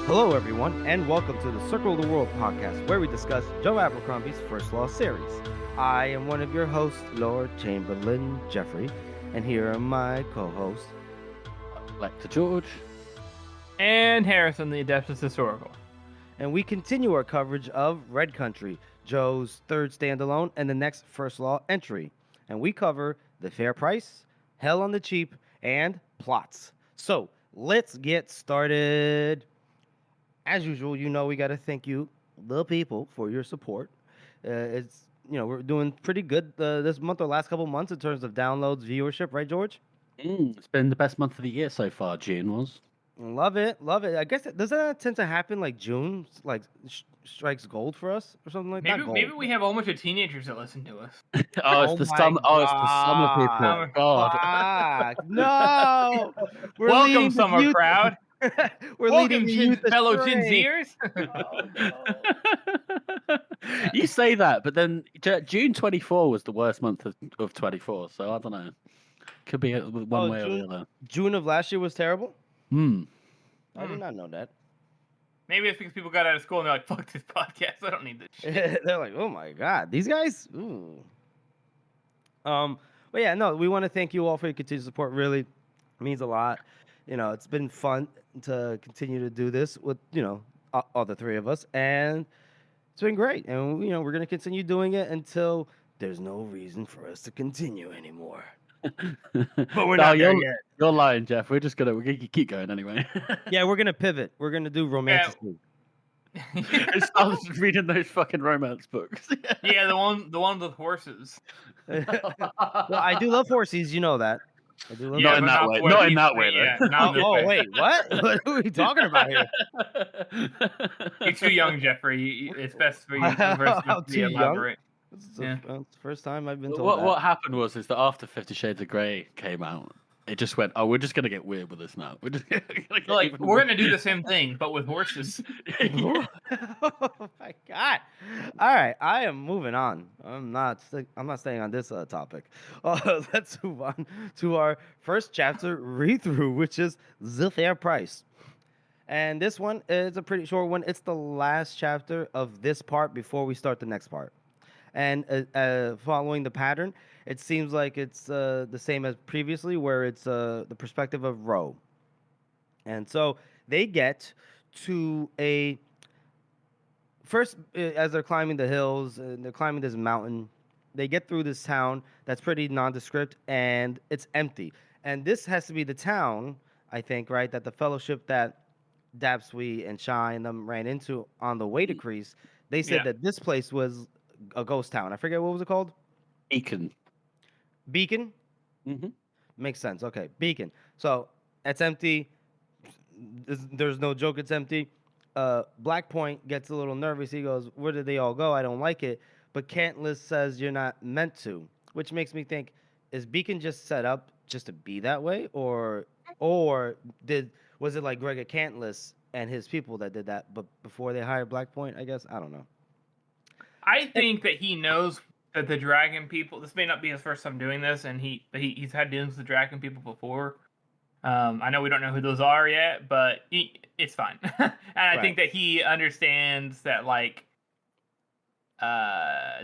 Hello, everyone, and welcome to the Circle of the World podcast, where we discuss Joe Abercrombie's First Law series. I am one of your hosts, Lord Chamberlain Jeffrey, and here are my co-hosts, Lecter George, and Harrison, the Adeptus Historical. And we continue our coverage of Red Country, Joe's third standalone and the next First Law entry. And we cover the fair price, hell on the cheap, and plots. So let's get started. As usual, we got to thank you, the people, for your support. We're doing pretty good this month or last couple months in terms of downloads, viewership, right, George? It's been the best month of the year so far. June was. Love it. I guess does that tend to happen like June, like strikes gold for us or something like that? Maybe we have a whole bunch of teenagers that listen to us. It's the summer. Oh, it's the summer people. God. No. Welcome, summer crowd. We're Welcome, leading the fellow Gen Zers. You say that, but then June 24 was the worst month of 24. So I don't know. Could be one way or the other. June of last year was terrible. I did not know that. Maybe it's because people got out of school and they're like, "Fuck this podcast! I don't need this shit." They're like, "Oh my god, these guys." Ooh. But yeah, no, we want to thank you all for your continued support. Really, it means a lot. It's been fun to continue to do this with all the three of us, and it's been great. And we're gonna continue doing it until there's no reason for us to continue anymore. But we're not there yet. You're lying, Jeff. We're gonna keep going anyway. Yeah, we're gonna pivot. We're gonna do romantically. I was reading those fucking romance books. Yeah, the one with horses. Well, I do love horses. You know that. I do love not in that way. Not in that way, though. Yeah, wait, what? What are we talking about here? You're too young, Jeffrey. It's best for you to elaborate. It's the first time I've been told what happened was that after 50 Shades of Grey came out, it just went, oh, we're just going to get weird with this now. We're just we're going to do the same thing, but with horses. Oh my God. All right, I am moving on. I'm not staying on this topic. Let's move on to our first chapter read-through, which is The Fair Price. And this one is a pretty short one. It's the last chapter of this part before we start the next part. And following the pattern, it seems like it's the same as previously, where it's the perspective of Roe. And so they get to first, as they're climbing the hills, and they're climbing this mountain, they get through this town that's pretty nondescript, and it's empty. And this has to be the town, I think, right, that the fellowship that Dapswe and Shy and them ran into on the way to Kreese. They said that this place was a ghost town. I forget what was it called. Beacon. Mm-hmm. Makes sense. Okay, Beacon. So it's empty. There's no joke. It's empty. Black Point gets a little nervous. He goes, "Where did they all go? I don't like it." But Cantless says you're not meant to, which makes me think: is Beacon just set up just to be that way, or was it like Gregor Cantless and his people that did that? But before they hired Black Point, I guess I don't know. I think that he knows that the dragon people. This may not be his first time doing this, and he's had dealings with the dragon people before. I know we don't know who those are yet, but it's fine. And I think that he understands that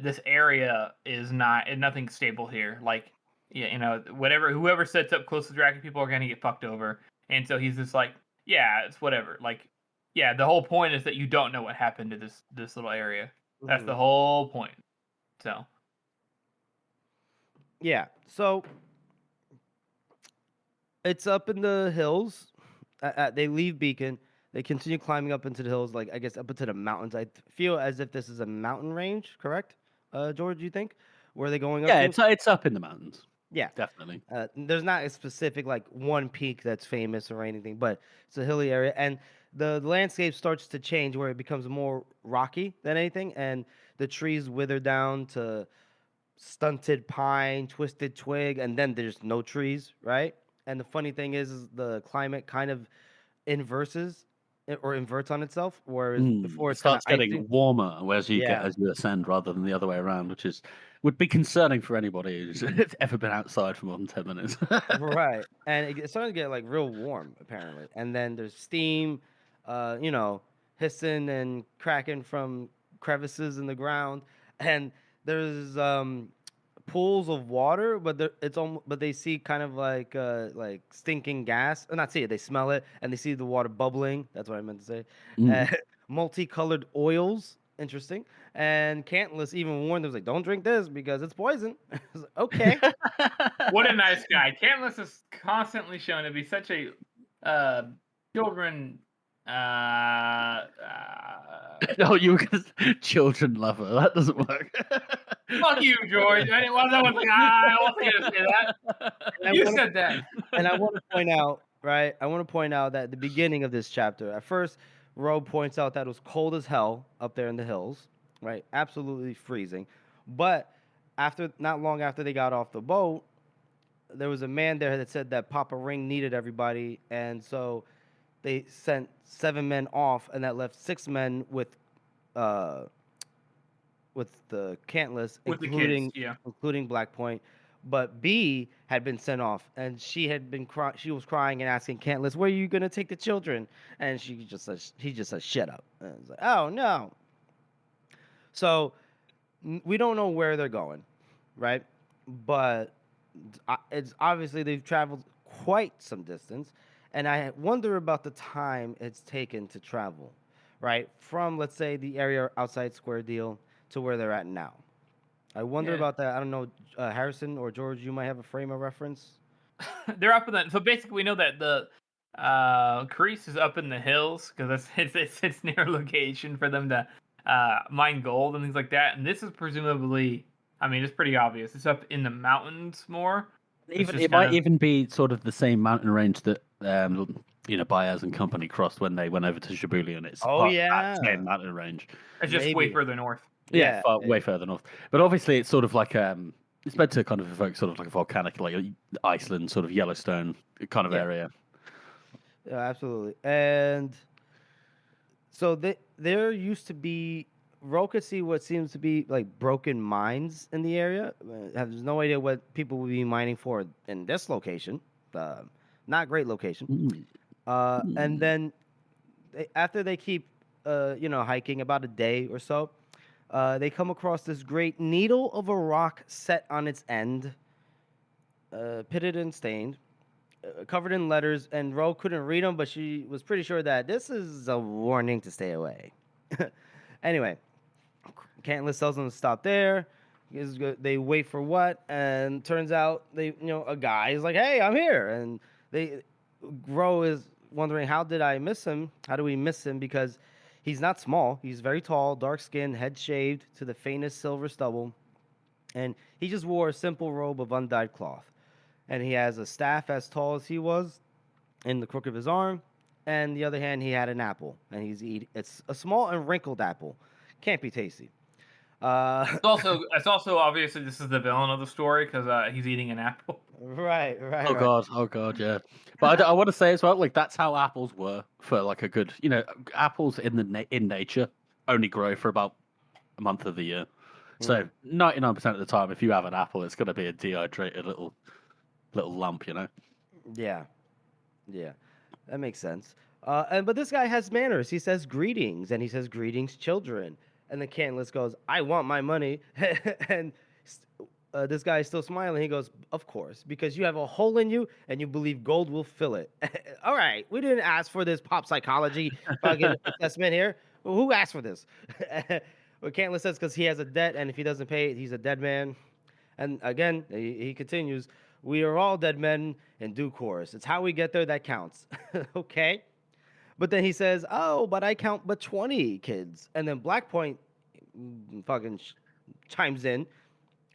this area is nothing stable here. Like, whoever sets up close to the dragon people are gonna get fucked over, and so he's just like, yeah, it's whatever. Like, yeah, the whole point is that you don't know what happened to this little area. That's the whole point. So. Yeah. So it's up in the hills. They leave Beacon. They continue climbing up into the hills, like I guess up into the mountains. I feel as if this is a mountain range, correct? George, you think? Where are they going up? Yeah, it's up in the mountains. Yeah, definitely. There's not a specific one peak that's famous or anything, but it's a hilly area, and the landscape starts to change where it becomes more rocky than anything, and the trees wither down to stunted pine, twisted twig, and then there's no trees, right? And the funny thing is the climate kind of inverts on itself, whereas before it starts getting warmer as you ascend, rather than the other way around, which would be concerning for anybody who's ever been outside for more than 10 minutes. Right, and it's starting to get real warm apparently, and then there's steam. you know, hissing and cracking from crevices in the ground, and there's pools of water, but but they see kind of like stinking gas. Not see it, they smell it, and they see the water bubbling. That's what I meant to say. Uh, Mm. multicolored oils, interesting. And Cantless even warned them, like, "Don't drink this because it's poison." I was like, okay. What a nice guy. Cantless is constantly shown to be such a children. No, you were gonna children lover. That doesn't work. Fuck you, George. I wasn't going to say that. And I You wanna said that. and I want to point out, right? I want to point out that at the beginning of this chapter, at first, Roe points out that it was cold as hell up there in the hills, right? Absolutely freezing. But not long after they got off the boat, there was a man there that said that Papa Ring needed everybody, and so they sent 7 men off, and that left 6 men uh, with the Cantless, With the kids, yeah. including Black Point. But B had been sent off, and she had been she was crying and asking Cantless, "Where are you gonna take the children?" And he just said, "Shut up." And it's like, "Oh no." So we don't know where they're going, right? But it's obviously they've traveled quite some distance, and I wonder about the time it's taken to travel, right? From, let's say, the area outside Square Deal to where they're at now. I wonder Yeah. about that. I don't know, Harrison or George, you might have a frame of reference. They're up in the. So basically, we know that the Crease is up in the hills because it's near a location for them to mine gold and things like that. And this is presumably, I mean, it's pretty obvious. It's up in the mountains more. Even it might even be sort of the same mountain range that Baez and company crossed when they went over to Shibuya. It's Oh, part of yeah. that same mountain range. It's just way Maybe. further north. Yeah, way further north. But obviously, it's sort of like it's meant to kind of evoke sort of like a volcanic, like Iceland, sort of Yellowstone kind of Yeah. area. Yeah, absolutely. And so there used to be Ro could see what seems to be like broken mines in the area. Has no idea what people would be mining for in this location. Not great location. And then after they keep, hiking about a day or so, they come across this great needle of a rock set on its end, pitted and stained, covered in letters, and Ro couldn't read them, but she was pretty sure that this is a warning to stay away. Anyway, Cantless tells them to stop there. They wait for what, and turns out a guy is like, "Hey, I'm here," and Ro is wondering, how did I miss him? How do we miss him? Because he's not small. He's very tall, dark skinned, head shaved to the faintest silver stubble, and he just wore a simple robe of undyed cloth. And he has a staff as tall as he was in the crook of his arm, and the other hand he had an apple, and he's eating. It's a small and wrinkled apple. Can't be tasty. It's also obviously this is the villain of the story because he's eating an apple. Right. Oh god, yeah. But I want to say as well, like that's how apples were for like a good, apples in nature only grow for about a month of the year. So 99% of the time, if you have an apple, it's going to be a dehydrated little lump, Yeah, that makes sense. But this guy has manners. He says greetings, and he says greetings, children. And the Cantless goes, "I want my money." And this guy is still smiling. He goes, "Of course, because you have a hole in you, and you believe gold will fill it." All right, we didn't ask for this pop psychology fucking assessment here. Well, who asked for this? Well, Cantless says because he has a debt, and if he doesn't pay it, he's a dead man. And again, he continues, "We are all dead men in due course. It's how we get there that counts." Okay. But then he says, "Oh, but I count but 20 kids." And then Black Point fucking chimes in.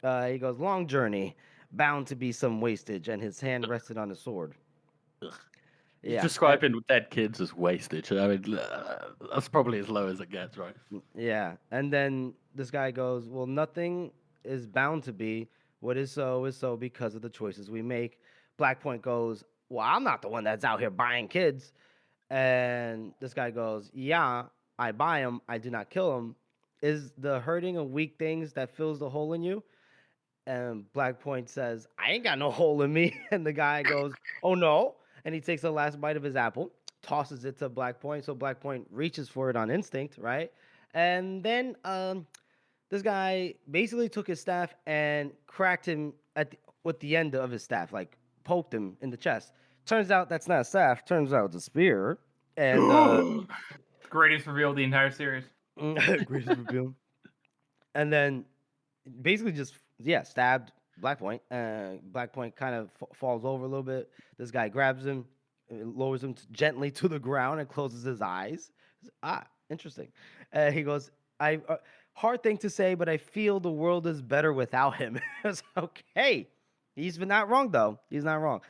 He goes, "Long journey, bound to be some wastage." And his hand rested on his sword. Yeah. Describing dead kids as wastage. I mean, that's probably as low as it gets, right? Yeah. And then this guy goes, "Well, nothing is bound to be. What is so because of the choices we make." Black Point goes, "Well, I'm not the one that's out here buying kids." And this guy goes, "Yeah, I buy them. I do not kill them. Is the hurting of weak things that fills the hole in you?" And Black Point says, "I ain't got no hole in me." And the guy goes, "Oh no." And he takes the last bite of his apple, tosses it to Black Point. So Black Point reaches for it on instinct, right? And then this guy basically took his staff and cracked him with the end of his staff, like poked him in the chest. Turns out that's not a staff. Turns out it's a spear. And Greatest reveal of the entire series. greatest reveal. And then basically just stabbed Black Point. Black Point kind of falls over a little bit. This guy grabs him, lowers him gently to the ground, and closes his eyes. Interesting. He goes, "I hard thing to say, but I feel the world is better without him." It's okay. He's not wrong though. He's not wrong.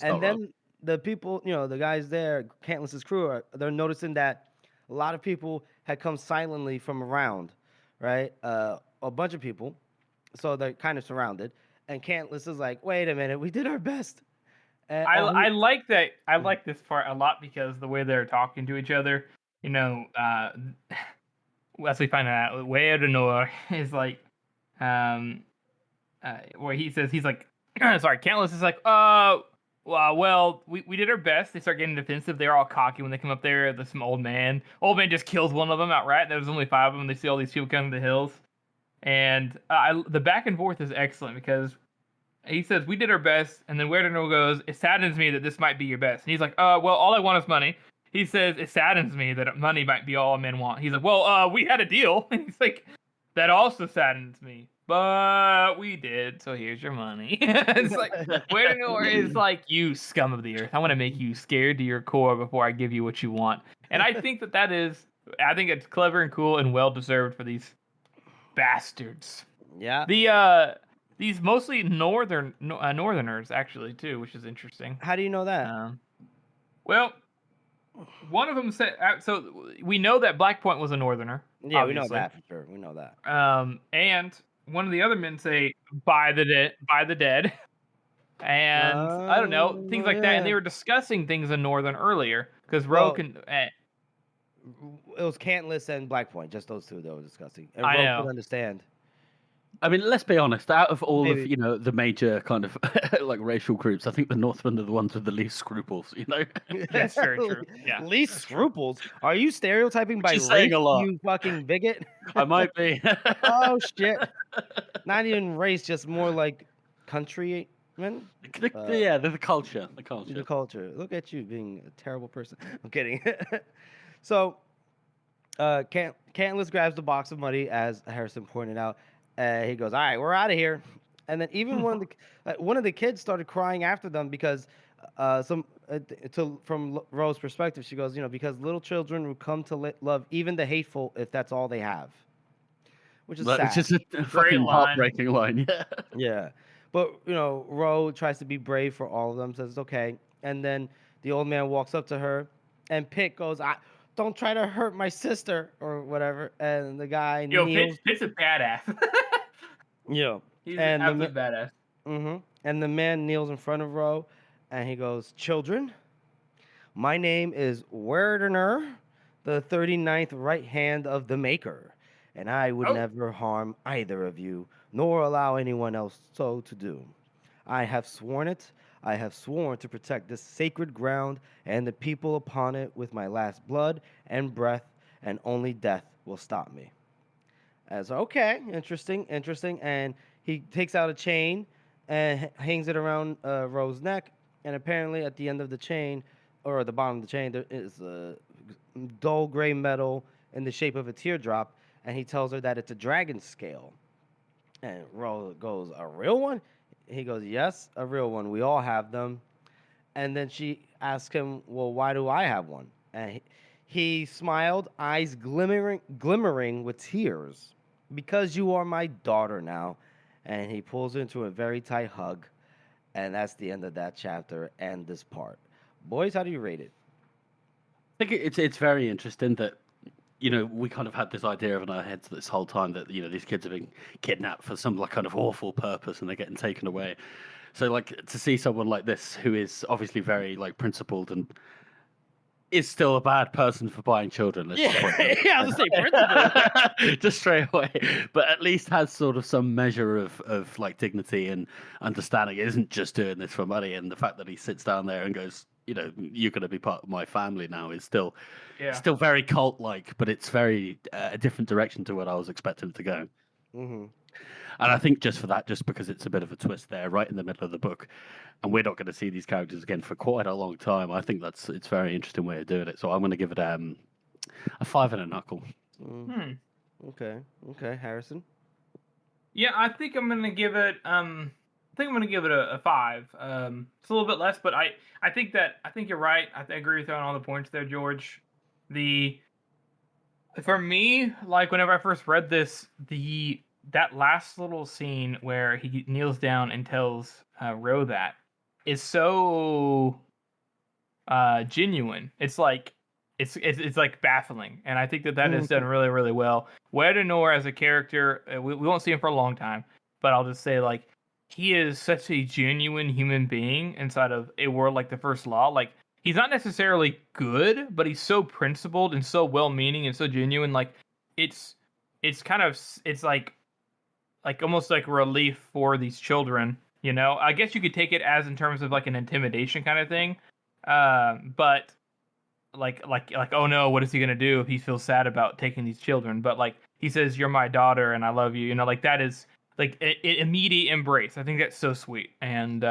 And then the people, the guys there, Cantless's crew, they're noticing that a lot of people had come silently from around, right? A bunch of people. So they're kind of surrounded. And Cantless is like, wait a minute, we did our best. And, I like that. I like this part a lot because the way they're talking to each other, as we find out, Weirdenor is like, where he says, he's like, sorry, Cantless is like, well, we did our best. They start getting defensive. They're all cocky when they come up there. There's some old man. Old man just kills one of them outright. There's only 5 of them. They see all these people coming to the hills. And the back and forth is excellent because he says, we did our best. And then Weirdenor goes, it saddens me that this might be your best. And he's like, well, all I want is money. He says, it saddens me that money might be all men want. He's like, well, we had a deal. And he's like, that also saddens me. But we did, so here's your money. It's like, Weirdenor is like, you scum of the earth. I want to make you scared to your core before I give you what you want. And I think I think it's clever and cool and well-deserved for these bastards. Yeah. These mostly northerners, actually, too, which is interesting. How do you know that? Well, one of them said, so we know that Black Point was a northerner. Yeah, obviously. We know that for sure. We know that. And one of the other men say, by the dead. And I don't know, things like that. And they were discussing things in Northern earlier. Because Ro can... it was Cantless and Black Point, just those two that were discussing. And I Ro know. could understand. I mean, let's be honest. Out of all of the major kind of like racial groups, I think the Northmen are the ones with the least scruples. That's very true. Yeah, least scruples. Are you stereotyping by race? Saying a lot. You fucking bigot. I might be. Oh shit! Not even race, just more like countrymen. The culture. The culture. Look at you being a terrible person. I'm kidding. So, Cantless grabs the box of money, as Harrison pointed out. He goes, all right, we're out of here. And then even one of the kids started crying after them because from Rose's perspective, she goes, because little children will come to love even the hateful if that's all they have. Which is sad. It's just a fucking heartbreaking line. Yeah. Yeah. But, Rose tries to be brave for all of them, says it's okay. And then the old man walks up to her, and Pitt goes, don't try to hurt my sister, or whatever. And the guy kneels. Pitt's a badass. Yeah. He's an absolute badass. Mm-hmm. And the man kneels in front of Ro, and he goes, children, my name is Weirdenor, the 39th right hand of the Maker, and I would never harm either of you, nor allow anyone else so to do. I have sworn it. I have sworn to protect this sacred ground and the people upon it with my last blood and breath, and only death will stop me. As okay, interesting. And he takes out a chain and hangs it around Rose's neck, and apparently at the end of the chain, or at the bottom of the chain, there is a dull gray metal in the shape of a teardrop, and he tells her that it's a dragon scale. And Rose goes, a real one? He goes, yes, a real one. We all have them. And then she asks him, well, why do I have one? And he smiled, eyes glimmering with tears. Because you are my daughter now. And he pulls her into a very tight hug. And that's the end of that chapter and this part. Boys, how do you rate it? I think it's very interesting that, we kind of had this idea in our heads this whole time that, these kids have been kidnapped for some kind of awful purpose and they're getting taken away. So, to see someone like this who is obviously very, principled and is still a bad person for buying children. Yeah, I was going to say principled. Just straight away. But at least has sort of some measure of dignity and understanding. It isn't just doing this for money. And the fact that he sits down there and goes, you're going to be part of my family now is still Yeah. still very cult-like, but it's very a different direction to what I was expecting it to go. Mm-hmm. And I think just for that, just because it's a bit of a twist there, right in the middle of the book, and we're not going to see these characters again for quite a long time. I think it's a very interesting way of doing it. So I'm going to give it a 5 and a knuckle. Hmm. Okay. Harrison. Yeah, I think I'm gonna give it. A 5. It's a little bit less, but I think you're right. I agree with you on all the points there, George. For me, like whenever I first read this, that last little scene where he kneels down and tells Ro that is so genuine. It's like it's like baffling, and I think that is done really really well. Wedenor as a character, we won't see him for a long time, but I'll just say like he is such a genuine human being inside of a world like the First Law. Like he's not necessarily good, but he's so principled and so well-meaning and so genuine. Like it's kind of it's like almost like relief for these children. You know, I guess you could take it as in terms of like an intimidation kind of thing. But like oh no, what is he gonna do if he feels sad about taking these children? But like he says, "You're my daughter, and I love you." You know, like that is like an immediate embrace. I think that's so sweet. And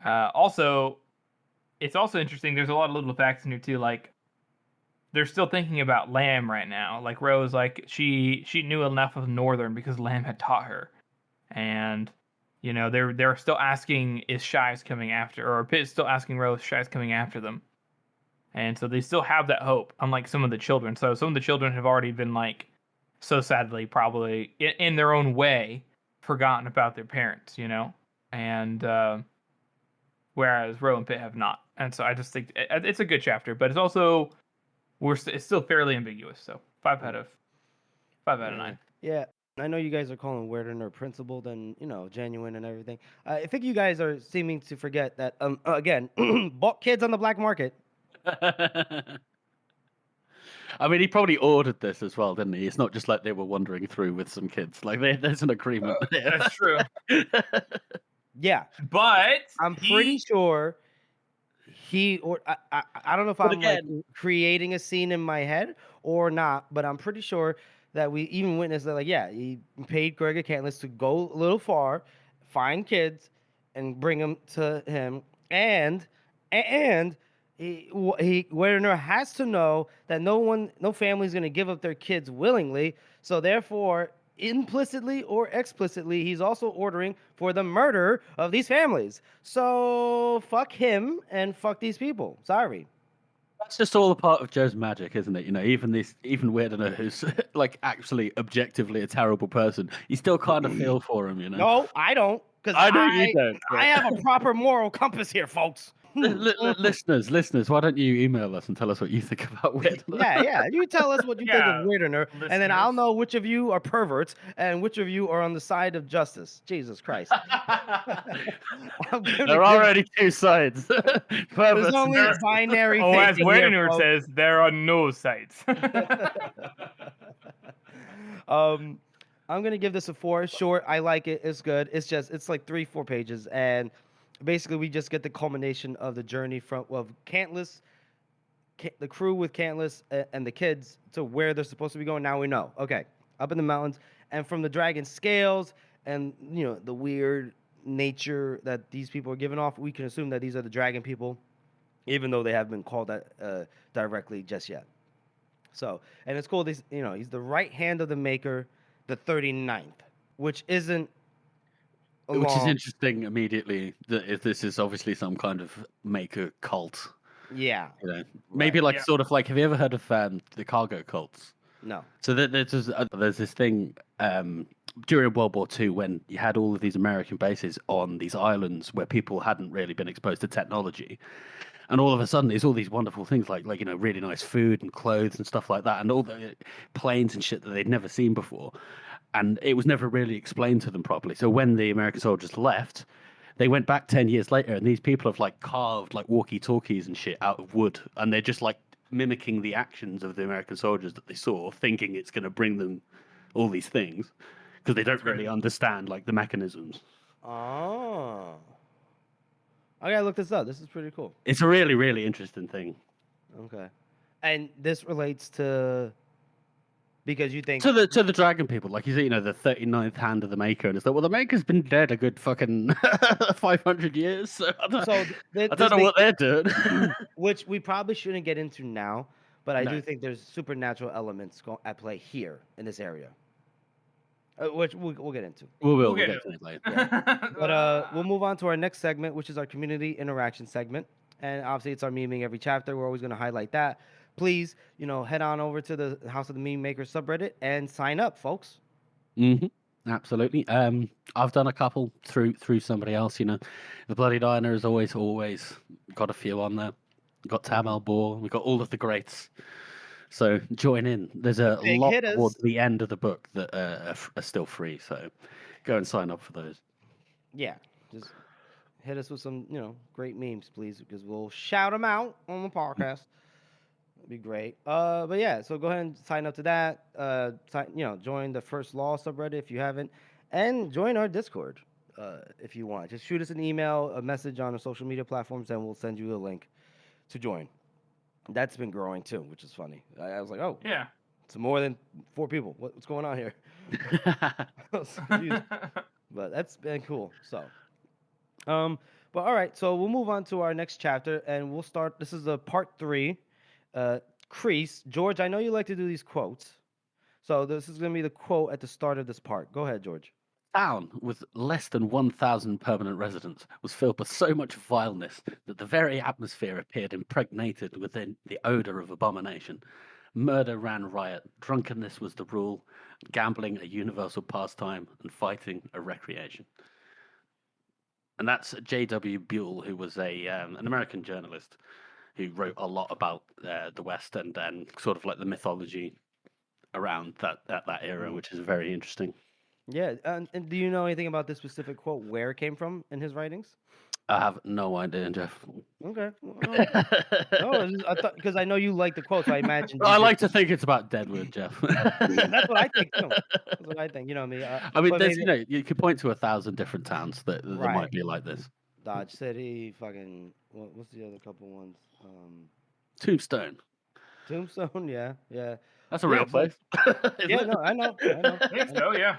also, it's also interesting. There's a lot of little facts in here too. Like they're still thinking about Lamb right now. Like Rose, like she knew enough of Northern because Lamb had taught her, and you know they're still asking, is Shies coming after, or Pitt's still asking Rose, Shies coming after them, and so they still have that hope. Unlike some of the children, so some of the children have already been like, so sadly, probably in their own way, forgotten about their parents, you know, and whereas Ro and Pitt have not. And so I just think it's a good chapter, but it's also it's still fairly ambiguous. So 5 out of 9. Yeah, I know you guys are calling Weirder principled and genuine and everything. I think you guys are seeming to forget that again, bought kids on the black market. I mean, he probably ordered this as well, didn't he? It's not just like they were wandering through with some kids. Like there's an agreement there. That's true. Yeah, But I'm pretty sure he or I don't know if But I'm like again- creating a scene in my head or not, but I'm pretty sure that we even witnessed that. Like, yeah, he paid Gregor Cantless to go a little far, find kids, and bring them to him, and he Werner has to know that no family is going to give up their kids willingly. So therefore, implicitly or explicitly, he's also ordering for the murder of these families. So fuck him and fuck these people. Sorry. That's just all a part of Joe's magic, isn't it? Even Weirder, who's like actually objectively a terrible person, you still kind of feel for him, No, I don't. Because I know you don't. I have a proper moral compass here, folks. Listeners, why don't you email us and tell us what you think about Weirder? Yeah. You tell us what you think Yeah, of Weirder, and then I'll know which of you are perverts and which of you are on the side of justice. Jesus Christ. There are already two sides. There's only binary Oh, as thinking here, Wedenor folks. says, there are no sites. I'm gonna give this a 4. Short, I like it. It's good. It's like 3-4 pages, and basically we just get the culmination of the journey of Cantless, the crew with Cantless, and the kids to where they're supposed to be going. Now we know. Okay, up in the mountains, and from the dragon scales, and the weird nature that these people are giving off, we can assume that these are the dragon people, even though they haven't been called that directly just yet. So, and it's cool. He's the right hand of the Maker, the 39th, which isn't. Which is interesting immediately. That if this is obviously some kind of Maker cult. Yeah. Maybe Right. sort of like. Have you ever heard of the cargo cults? No. So there's this thing during World War II when you had all of these American bases on these islands where people hadn't really been exposed to technology. And all of a sudden, there's all these wonderful things like really nice food and clothes and stuff like that, and all the planes and shit that they'd never seen before, and it was never really explained to them properly. So when the American soldiers left, they went back 10 years later, and these people have carved walkie-talkies and shit out of wood, and they're just mimicking the actions of the American soldiers that they saw, thinking it's going to bring them all these things because they don't really understand the mechanisms. Oh. I gotta look this up. This is pretty cool. It's a really, really interesting thing. Okay. And this relates to because you think To the dragon people, like you say, the 39th hand of the Maker, and it's like, well, the Maker's been dead a good fucking 500 years, so I don't know what they're doing. which we probably shouldn't get into now, but I No. do think there's supernatural elements at play here in this area, which we'll get into. We'll get get to it later. Yeah. But we'll move on to our next segment, which is our community interaction segment. And obviously, it's our meming every chapter. We're always going to highlight that. Please, head on over to the House of the Meme Maker subreddit and sign up, folks. Absolutely. I've done a couple through somebody else. The Bloody Diner has always got a few on there. We've got Tam El Bor. We've got all of the greats. So join in. There's a Big lot hitters. towards the end of the book that are still free. So go and sign up for those. Yeah, just hit us with some, great memes, please, because we'll shout them out on the podcast. It'd be great. But yeah, so go ahead and sign up to that. Join the First Law subreddit if you haven't, and join our Discord if you want. Just shoot us an email, a message on our social media platforms, and we'll send you a link to join. That's been growing too, which is funny. I was like, oh, Yeah. it's more than 4 people. What's going on here? I was confused. But that's been cool. So, but all right. So we'll move on to our next chapter, and we'll start. This is the part 3. Crease. George, I know you like to do these quotes, so this is going to be the quote at the start of this part. Go ahead, George. Town with less than 1,000 permanent residents was filled with so much vileness that the very atmosphere appeared impregnated within the odor of abomination. Murder ran riot, drunkenness was the rule, gambling a universal pastime, and fighting a recreation. And that's J.W. Buell, who was an American journalist who wrote a lot about the West and sort of like the mythology around that era, which is very interesting. Yeah, and do you know anything about this specific quote, where it came from in his writings? I have no idea, Jeff. Okay. No, I thought because I know you like the quote, so I imagine. I like to think it's about Deadwood, Jeff. That's what I think too. That's what I think. You know me. I mean, there's you could point to 1,000 different towns that Right. might be like this. Dodge City, fucking. What's the other couple ones? Tombstone. Tombstone, yeah. That's a real place. Yeah, no, I know. I think so, yeah.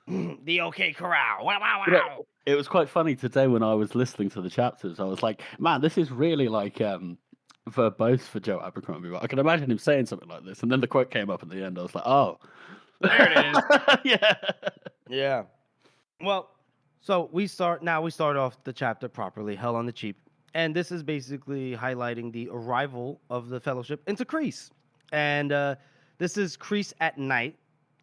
The OK Corral. Wow. You know, it was quite funny today when I was listening to the chapters. I was like, man, this is really like verbose for Joe Abercrombie. I can imagine him saying something like this. And then the quote came up at the end. I was like, oh. There it is. Yeah. Well, so we start off the chapter properly, Hell on the Cheap. And this is basically highlighting the arrival of the Fellowship into Crease. And this is Crease at night.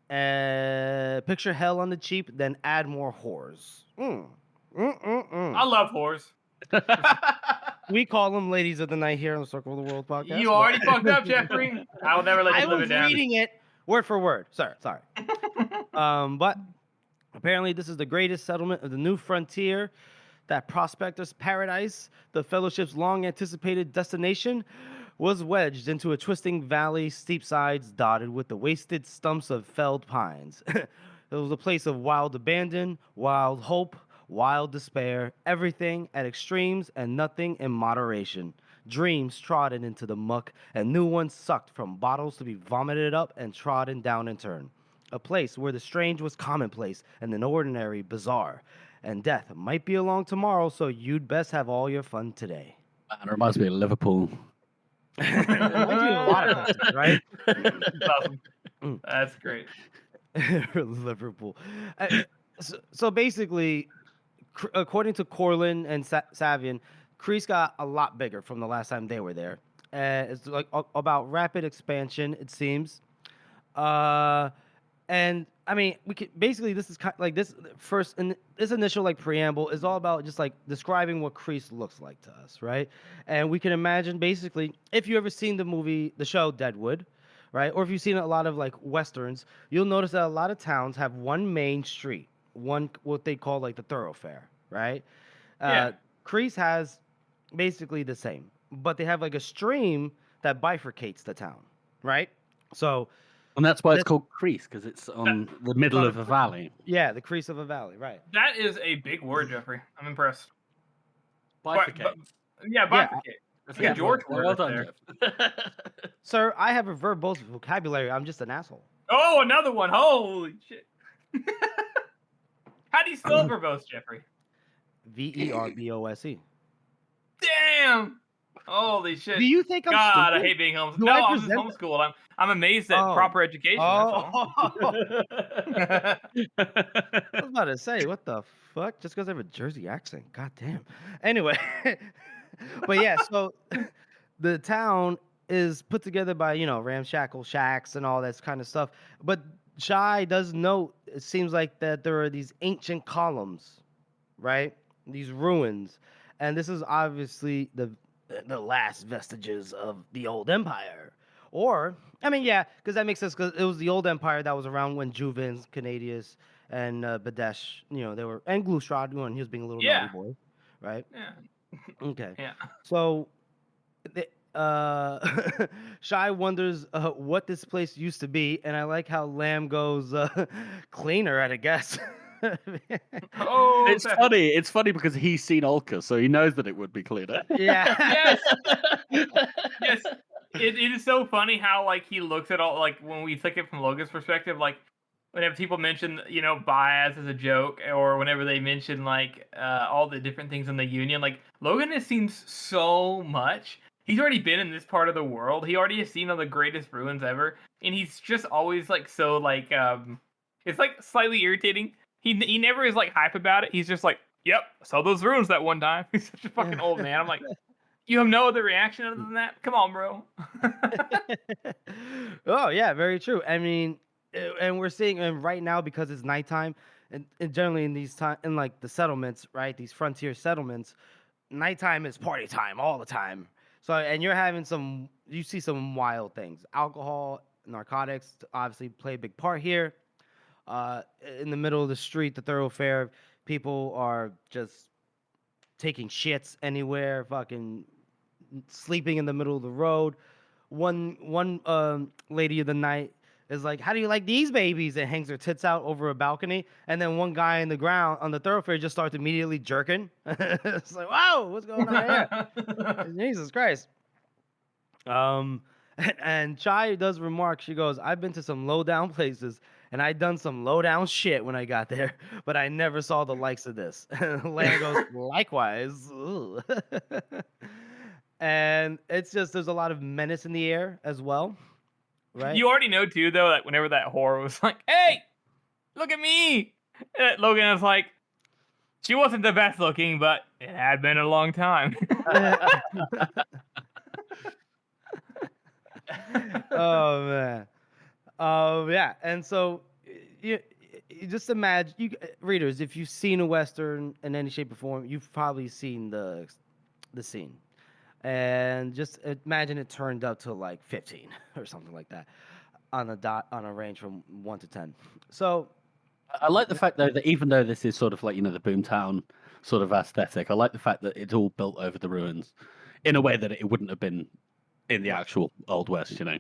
Picture Hell on the Cheap, then add more whores. I love whores. We call them ladies of the night here on the Circle of the World podcast. You already fucked up, Jeffrey. I will never let you live it down. I was reading it word for word. Sorry. But apparently this is the greatest settlement of the new frontier, that prospector's paradise, the Fellowship's long-anticipated destination, was wedged into a twisting valley, steep sides dotted with the wasted stumps of felled pines. It was a place of wild abandon, wild hope, wild despair, everything at extremes and nothing in moderation. Dreams trodden into the muck, and new ones sucked from bottles to be vomited up and trodden down in turn. A place where the strange was commonplace and the ordinary bizarre. And death might be along tomorrow, so you'd best have all your fun today. Man, it reminds me of Liverpool. It reminds me of a lot of places, right? That's awesome. That's great. Liverpool. So basically, according to Corlin and Savian, Crease got a lot bigger from the last time they were there. It's like about rapid expansion, it seems. And I mean, we could basically, this is kind of like this first, and this initial like preamble is all about just like describing what Crease looks like to us, right? And we can imagine basically, if you ever seen the show Deadwood, right, or if you've seen a lot of like westerns, you'll notice that a lot of towns have one main street, what they call like the thoroughfare, right? Yeah. Crease has basically the same, but they have like a stream that bifurcates the town, right? So. And that's why it's called Crease, because it's on the middle of a valley. Yeah, the crease of a valley, right. That is a big word, Jeffrey. I'm impressed. Bifurcate. Yeah, bifurcate. That's Like a good George word. word Well up done, there. Jeff. Sir, I have a verbose vocabulary. I'm just an asshole. Oh, another one. Holy shit. How do you spell verbose, Jeffrey? Verbose. Damn. Holy shit. Do you think I'm God, I stupid? hate being homeschooled. Do No, I I'm just present? homeschooled. I'm amazed at Oh. proper education. That's all. I was about to say, what the fuck? Just because I have a Jersey accent. God damn. Anyway, but yeah, so the town is put together by, ramshackle shacks and all that kind of stuff. But Shy does note, it seems like that there are these ancient columns, right? These ruins. And this is obviously the last vestiges of the old empire. Or, I mean, yeah, because that makes sense, because it was the old empire that was around when Juvens, Canadius, and Badesh, they were, and Glustrad, when he was being a little naughty boy, right? Yeah. Okay. Yeah. So, Shy wonders what this place used to be, and I like how Lamb goes cleaner at a guess. Oh, It's funny. It's funny because he's seen Ulka, so he knows that it would be cleaner. Yeah. Yes. Yes. It is so funny how like he looks at all, like when we take it from Logan's perspective, like whenever people mention Baez as a joke, or whenever they mention like all the different things in the Union, like Logan has seen so much. He's already been in this part of the world. He already has seen all the greatest ruins ever, and he's just always like so like it's like slightly irritating. He never is like hype about it. He's just like, yep, I saw those ruins that one time. He's such a fucking old man. I'm like, you have no other reaction other than that? Come on, bro. Oh yeah, very true. I mean, and we're seeing, and right now because it's nighttime, and generally in these time in like the settlements, right? These frontier settlements, nighttime is party time all the time. So, and you see some wild things. Alcohol, narcotics obviously play a big part here. In the middle of the street, the thoroughfare, people are just taking shits anywhere, fucking sleeping in the middle of the road. One lady of the night is like, "How do you like these babies?" and hangs her tits out over a balcony. And then one guy in the ground on the thoroughfare just starts immediately jerking. It's like, "Whoa, what's going on here?" Jesus Christ. And Chai does remark. She goes, "I've been to some low down places, and I done some low down shit when I got there, but I never saw the likes of this." Lana goes, "Likewise." And it's just, there's a lot of menace in the air as well, right? You already know too, though, that whenever that whore was like, "Hey, look at me," Logan was like, "She wasn't the best looking, but it had been a long time." Oh man. Yeah, and so you just imagine, readers, if you've seen a western in any shape or form, you've probably seen the scene, and just imagine it turned up to like 15 or something like that on a range from 1 to 10. So I like the fact though that even though this is sort of like the boomtown sort of aesthetic, I like the fact that it's all built over the ruins in a way that it wouldn't have been in the actual Old West, Yeah,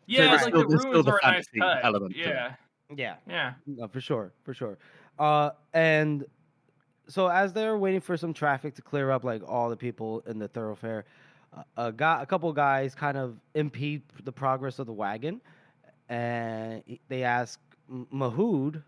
there's like still- the there's still ruins the are a nice fantasy touch. element to it. Yeah, yeah, yeah. no, for sure. And so as they're waiting for some traffic to clear up, like all the people in the thoroughfare, a couple guys kind of impede the progress of the wagon, and they ask Mahood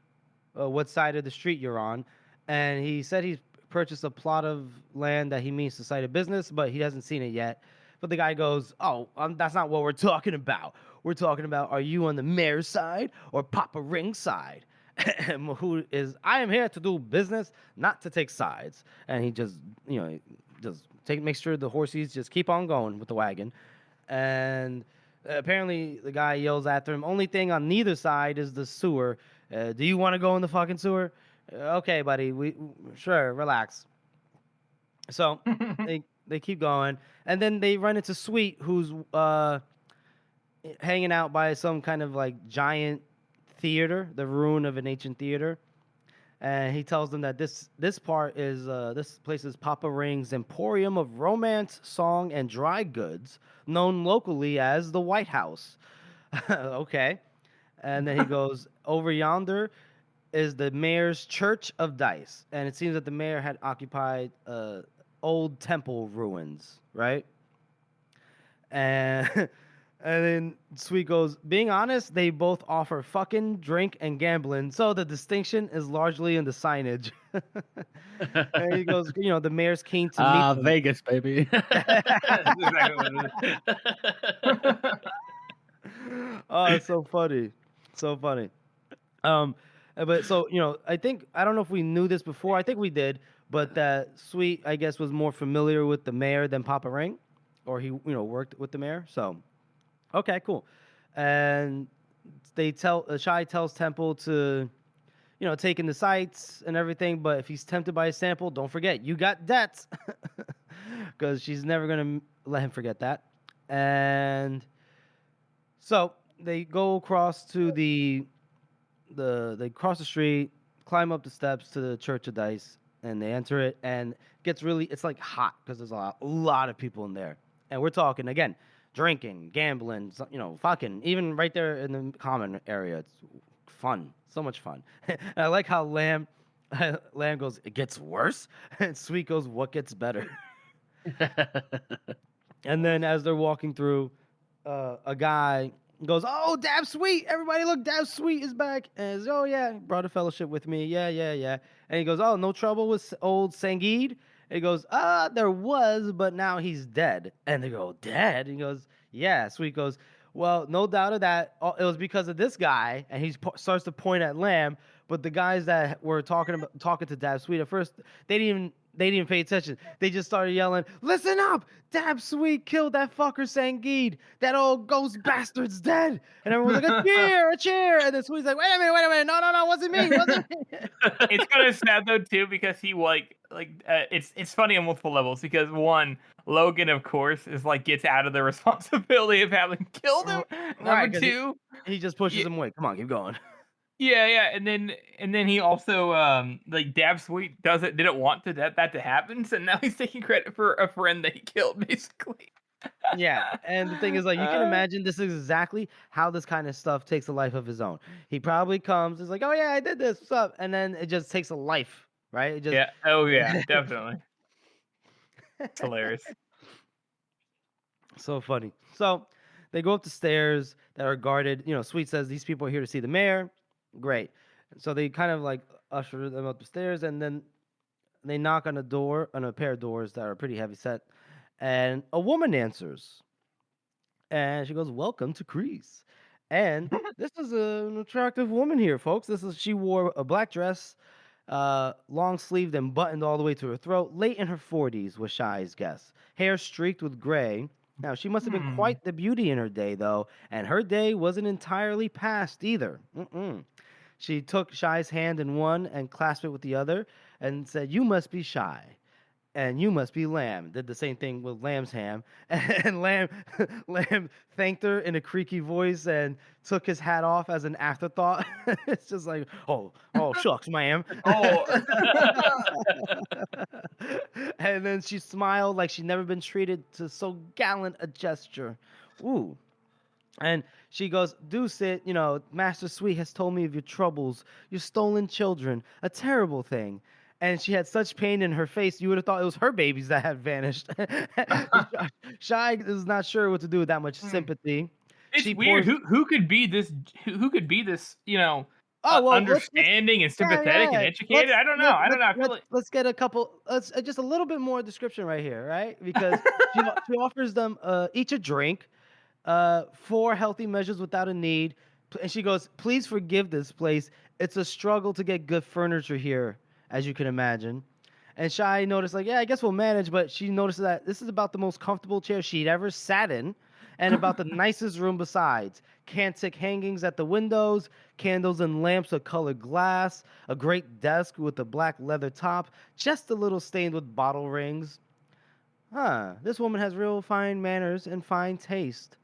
what side of the street you're on, and he said he's purchased a plot of land that he means to site a business, but he hasn't seen it yet. But the guy goes, "Oh, that's not what we're talking about. We're talking about, are you on the mayor's side or Papa Ring's side?" And Mahood is, "I am here to do business, not to take sides." And he just, make sure the horses just keep on going with the wagon. And apparently the guy yells after him, "Only thing on neither side is the sewer. Do you want to go in the fucking sewer?" "Okay, buddy. Sure, relax." So they keep going, and then they run into Sweet, who's hanging out by some kind of like giant theater, the ruin of an ancient theater. And he tells them that this place is Papa Ring's Emporium of Romance, Song, and Dry Goods, known locally as the White House. Okay. And then he goes, "Over yonder is the mayor's Church of Dice, and it seems that the mayor had occupied old temple ruins, right? And and then Sweet goes, being honest, they both offer fucking, drink, and gambling, so the distinction is largely in the signage. And he goes, the mayor's keen to meet them. Vegas, baby. That's exactly what it is. Oh, it's so funny. So funny. But so, I don't know if we knew this before. I think we did, but that Sweet, I guess, was more familiar with the mayor than Papa Ring, or he, worked with the mayor. So, okay, cool. And Shy tells Temple to, take in the sights and everything, but if he's tempted by a sample, don't forget, you got debts. Because she's never going to let him forget that. And so they go across to they cross the street, climb up the steps to the Church of Dice, and they enter it, and it's like hot because there's a lot of people in there. And we're talking, again, drinking, gambling, fucking, even right there in the common area. It's fun. So much fun. And I like how Lamb goes, it gets worse? And Sweet goes, what gets better? And then as they're walking through, a guy goes, oh, Dab Sweet, everybody look, Dab Sweet is back. And he's, oh yeah, brought a fellowship with me, yeah. And he goes, oh, no trouble with old Sangeed? And he goes, there was, but now he's dead. And they go, dead? And he goes, yeah. Sweet goes, well, no doubt of that, it was because of this guy. And he starts to point at Lamb, but the guys that were talking to Dab Sweet at first, they didn't even pay attention. They just started yelling, listen up! Dab Sweet killed that fucker Sangeed. That old ghost bastard's dead. And everyone's like, a cheer! And then Sweet's like, wait a minute. No, wasn't me. It's kind of sad though too, because he it's funny on multiple levels, because one, Logan of course is like gets out of the responsibility of having killed him. Number two, he just pushes him away. Come on, keep going. Yeah, and then he also Dab Sweet didn't want that to happen, so now he's taking credit for a friend that he killed, basically. Yeah, and the thing is, like, you can imagine this is exactly how this kind of stuff takes a life of his own. He probably comes, is like, oh yeah, I did this, what's up? And then it just takes a life, right? It just... Yeah, oh yeah, definitely. It's hilarious. So funny. So they go up the stairs that are guarded. Sweet says these people are here to see the mayor. Great. So they kind of like usher them up the stairs, and then they knock on a pair of doors that are pretty heavy set, and a woman answers, and she goes, welcome to Crease. And this is an attractive woman here, folks. She wore a black dress, long sleeved and buttoned all the way to her throat, late in her 40s was Shy's guess. Hair streaked with gray. Now, she must have been quite the beauty in her day, though, and her day wasn't entirely past either. She took Shy's hand in one and clasped it with the other and said, you must be Shy, and you must be Lamb. Did the same thing with Lamb's hand. And Lamb thanked her in a creaky voice and took his hat off as an afterthought. It's just like, oh, shucks, ma'am. Oh. And then she smiled like she'd never been treated to so gallant a gesture. Ooh. And she goes, do sit, Master Sweet has told me of your troubles, your stolen children, a terrible thing. And she had such pain in her face, you would have thought it was her babies that had vanished. Shy is not sure what to do with that much sympathy. It's weird. Who could be this? Who could be this? Understanding and sympathetic and educated. I don't know. Let's get just a little bit more description right here, right? Because she offers them each a drink, 4 healthy measures without a need, and she goes, "Please forgive this place. It's a struggle to get good furniture here, as you can imagine." And Shy noticed, like, yeah, I guess we'll manage, but she noticed that this is about the most comfortable chair she'd ever sat in, and about the nicest room besides. Cantic hangings at the windows, candles and lamps of colored glass, a great desk with a black leather top, just a little stained with bottle rings. This woman has real fine manners and fine taste,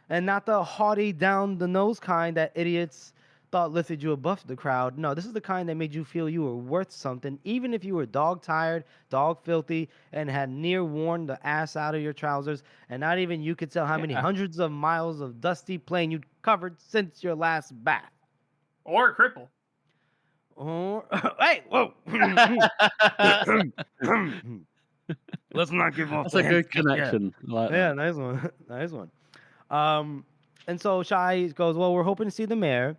and not the haughty, down-the-nose kind that idiots thought lifted you above the crowd. No, this is the kind that made you feel you were worth something, even if you were dog-tired, dog-filthy, and had near worn the ass out of your trousers, and not even you could tell how many hundreds of miles of dusty plain you'd covered since your last bath. Or a cripple. Oh, hey, whoa. Let's not give off That's the a hints good just yet. connection. I like Yeah, that. nice one. Nice one. Um, and so Shai goes, well, we're hoping to see the mayor.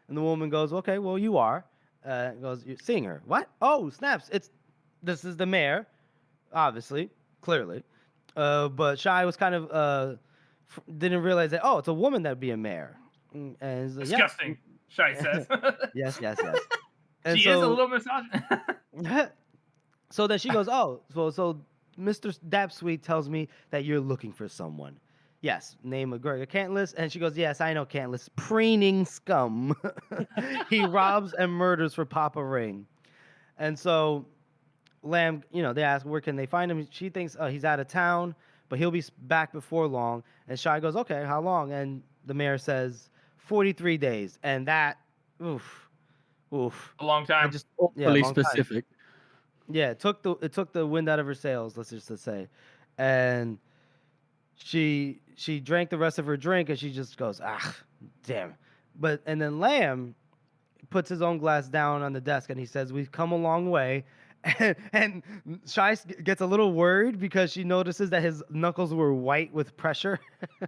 And the woman goes, okay, well, you are. Goes, you're seeing her. What? Oh, snaps. This is the mayor, obviously, clearly. But Shai was kind of, didn't realize that, oh, it's a woman that'd be a mayor. And he's like, yes. Disgusting. Shai says. Yes, yes, yes. And She is a so, little misogynist. so then she goes, oh, so Mr. Dapsweet tells me that you're looking for someone. Yes, name McGregor Cantless. And she goes, yes, I know Cantless. Preening scum. He robs and murders for Papa Ring. And so Lamb, they ask, where can they find him? She thinks he's out of town, but he'll be back before long. And Shai goes, okay, how long? And the mayor says, 43 days. And that, oof. A long I time. just, yeah, Awfully long time. specific. Yeah, it took the wind out of her sails, let's just say. And she drank the rest of her drink and she just goes, ah, damn. And then Lamb puts his own glass down on the desk and he says, we've come a long way. And Shai gets a little worried because she notices that his knuckles were white with pressure.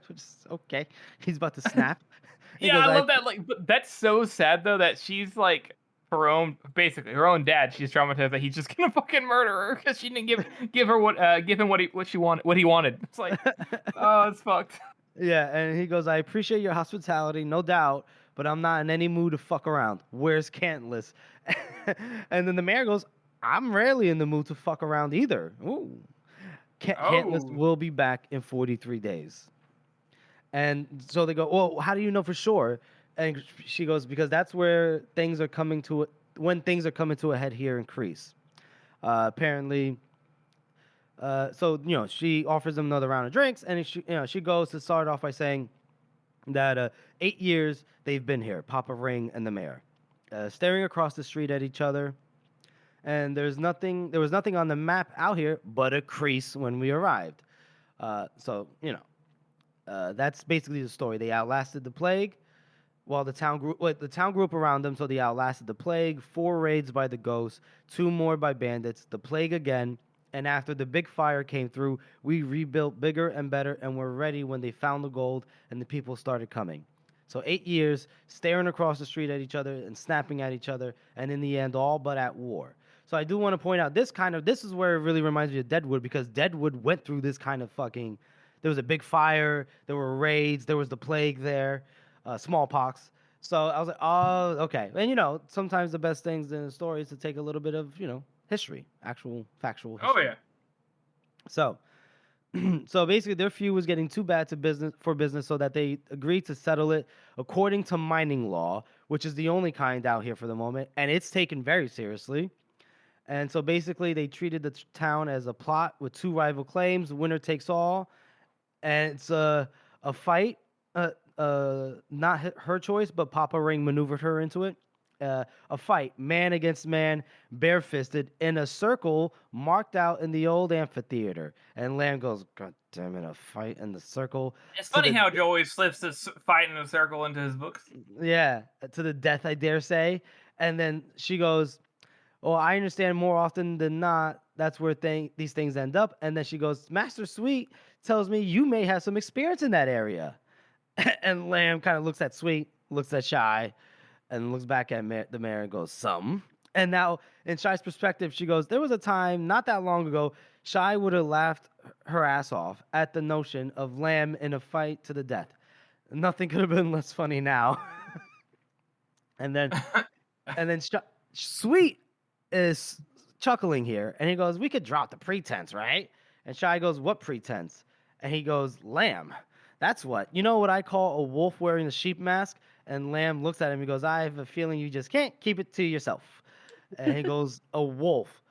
Which is okay. He's about to snap. He Yeah, goes, I love that. Like, but that's so sad though that she's like her own dad. She's traumatized that he's just gonna fucking murder her because she didn't give him what he wanted. It's like, oh, it's fucked. Yeah, and he goes, I appreciate your hospitality, no doubt, but I'm not in any mood to fuck around. Where's Cantless? And then the mayor goes, I'm rarely in the mood to fuck around either. Ooh. Cantless Oh. will be back in 43 days. And so they go, well, how do you know for sure? And she goes, because that's where things are coming to when things are coming to a head here in Crease. Apparently, so she offers him another round of drinks, and she goes to start off by saying that 8 years they've been here, Papa Ring and the mayor, staring across the street at each other, and there was nothing on the map out here but a crease when we arrived. So that's basically the story. They outlasted the plague. While the town grew up around them, so they outlasted the plague, 4 raids by the ghosts, 2 more by bandits, the plague again, and after the big fire came through, we rebuilt bigger and better and were ready when they found the gold and the people started coming. So 8 years, staring across the street at each other and snapping at each other, and in the end, all but at war. So I do want to point out this is where it really reminds me of Deadwood, because Deadwood went through this kind of fucking. There was a big fire, there were raids, there was the plague there. Smallpox. So I was like, oh, okay. And sometimes the best things in a story is to take a little bit of, history, actual factual history. Oh yeah. So, so basically their feud was getting too bad for business, so that they agreed to settle it according to mining law, which is the only kind out here for the moment, and it's taken very seriously. And so basically they treated the town as a plot with 2 rival claims, winner takes all, and it's a fight. Not her choice, but Papa Ring maneuvered her into it. A fight, man against man, barefisted, in a circle marked out in the old amphitheater. And Lamb goes, God damn it, a fight in the circle. It's funny how Joe always slips this fight in a circle into his books. Yeah, to the death, I dare say. And then she goes, oh, I understand more often than not, that's where these things end up. And then she goes, Master Sweet tells me you may have some experience in that area. And Lamb kind of looks at Sweet, looks at Shai, and looks back at the mayor and goes, some. And now, in Shai's perspective, she goes, there was a time not that long ago, Shai would have laughed her ass off at the notion of Lamb in a fight to the death. Nothing could have been less funny now. and then Sweet is chuckling here, and he goes, we could drop the pretense, right? And Shai goes, what pretense? And he goes, Lamb. That's what. You know what I call a wolf wearing a sheep mask? And Lamb looks at him and goes, I have a feeling you just can't keep it to yourself. And he goes, a wolf.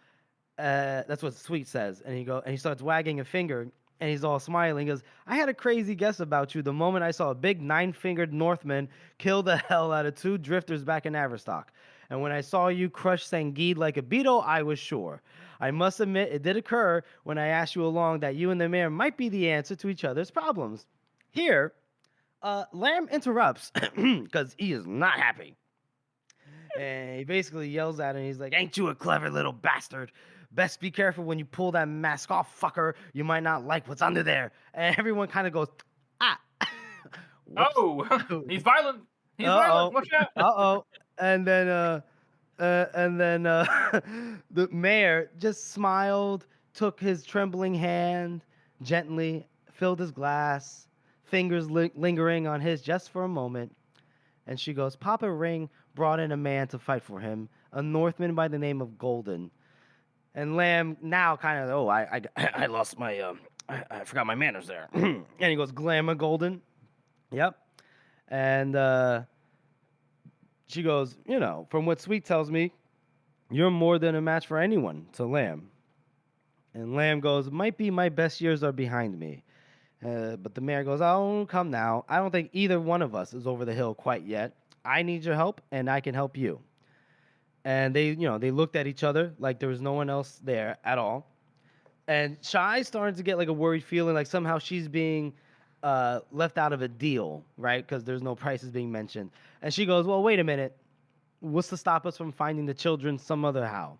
That's what Sweet says. And he starts wagging a finger, and he's all smiling. He goes, I had a crazy guess about you the moment I saw a big 9-fingered Northman kill the hell out of 2 drifters back in Averstock. And when I saw you crush Sangeed like a beetle, I was sure. I must admit, it did occur when I asked you along that you and the mayor might be the answer to each other's problems. Here, Lamb interrupts because he is not happy. And he basically yells at him. He's like, "Ain't you a clever little bastard? Best be careful when you pull that mask off, fucker. You might not like what's under there." And everyone kind of goes, "Ah." Whoops. Oh, he's violent. He's Uh-oh. violent. Watch out. Uh-oh. And then the mayor just smiled, took his trembling hand gently, filled his glass, fingers lingering on his just for a moment. And she goes, "Papa Ring brought in a man to fight for him, a Northman by the name of Golden." And Lamb now kind of, I lost my, I forgot my manners there. And he goes, "Glamour Golden." Yep. And she goes, "From what Sweet tells me, you're more than a match for anyone," to Lamb. And Lamb goes, "Might be my best years are behind me." But the mayor goes, "Oh, come now. I don't think either one of us is over the hill quite yet. I need your help, and I can help you." And they looked at each other like there was no one else there at all. And Shy's starting to get like a worried feeling, like somehow she's being left out of a deal, right? Because there's no prices being mentioned. And she goes, "Well, wait a minute. What's to stop us from finding the children some other how?"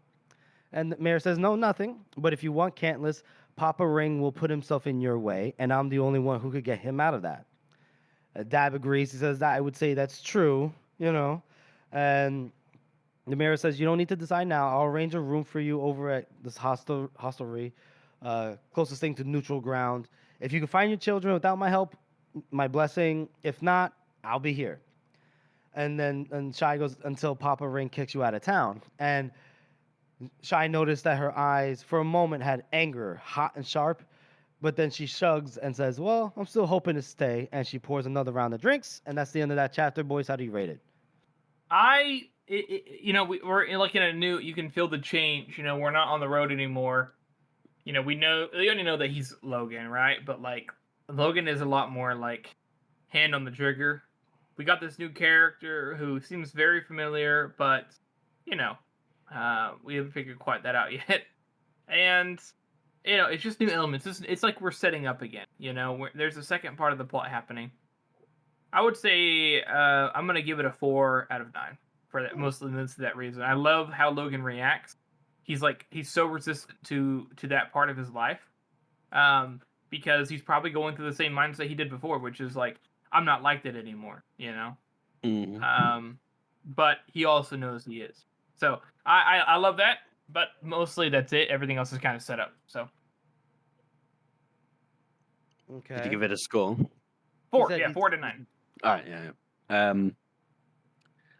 And the mayor says, "No, nothing. But if you want Cantless, Papa Ring will put himself in your way, and I'm the only one who could get him out of that." Dab agrees. He says that I would say that's true, And the mayor says, "You don't need to decide now. I'll arrange a room for you over at this hostelry, closest thing to neutral ground. If you can find your children without my help, my blessing. If not, I'll be here." And Shy goes, "Until Papa Ring kicks you out of town." And Shy noticed that her eyes, for a moment, had anger, hot and sharp. But then she shrugs and says, "Well, I'm still hoping to stay." And she pours another round of drinks. And that's the end of that chapter. Boys, how do you rate it? We're like in a new. You can feel the change. We're not on the road anymore. We only know that he's Logan, right? But like Logan is a lot more like hand on the trigger. We got this new character who seems very familiar, but we haven't figured quite that out yet. And it's just new elements. It's like we're setting up again. There's a second part of the plot happening. I would say I'm gonna give it a 4 out of 9 for that, mostly for that reason. I love how Logan reacts. He's so resistant to that part of his life, because he's probably going through the same mindset he did before, which is like, I'm not like that anymore. Mm-hmm. But he also knows he is. So I love that, but mostly that's it. Everything else is kind of set up. So Okay. Did you give it a score? 4, 4 to 9. All right, yeah.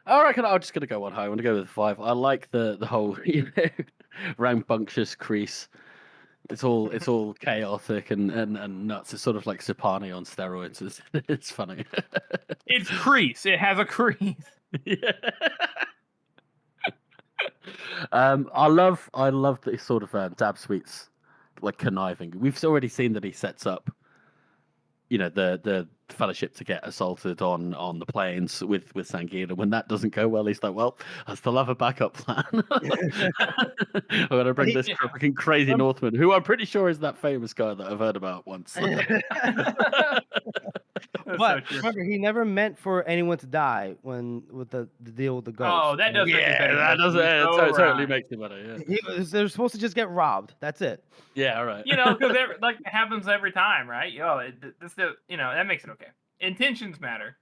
I reckon I'm just gonna go on high. I'm gonna go with 5. I like the whole rambunctious crease. It's all chaotic and nuts. It's sort of like Sapani on steroids. It's funny. It's crease. It has a crease. Yeah. I love the sort of Dab Sweet's like conniving. We've already seen that he sets up, the fellowship to get assaulted on the plains with Sangina. When that doesn't go well, he's like, "Well, I still have a backup plan. I'm gonna bring this freaking crazy Northman, who I'm pretty sure is that famous guy that I've heard about once." But remember, he never meant for anyone to die with the deal with the ghost. Oh, that does make it better. That does it. Totally makes it better. Yeah. They're supposed to just get robbed. That's it. Yeah. All right. Because it happens every time, right? That makes it okay. Intentions matter.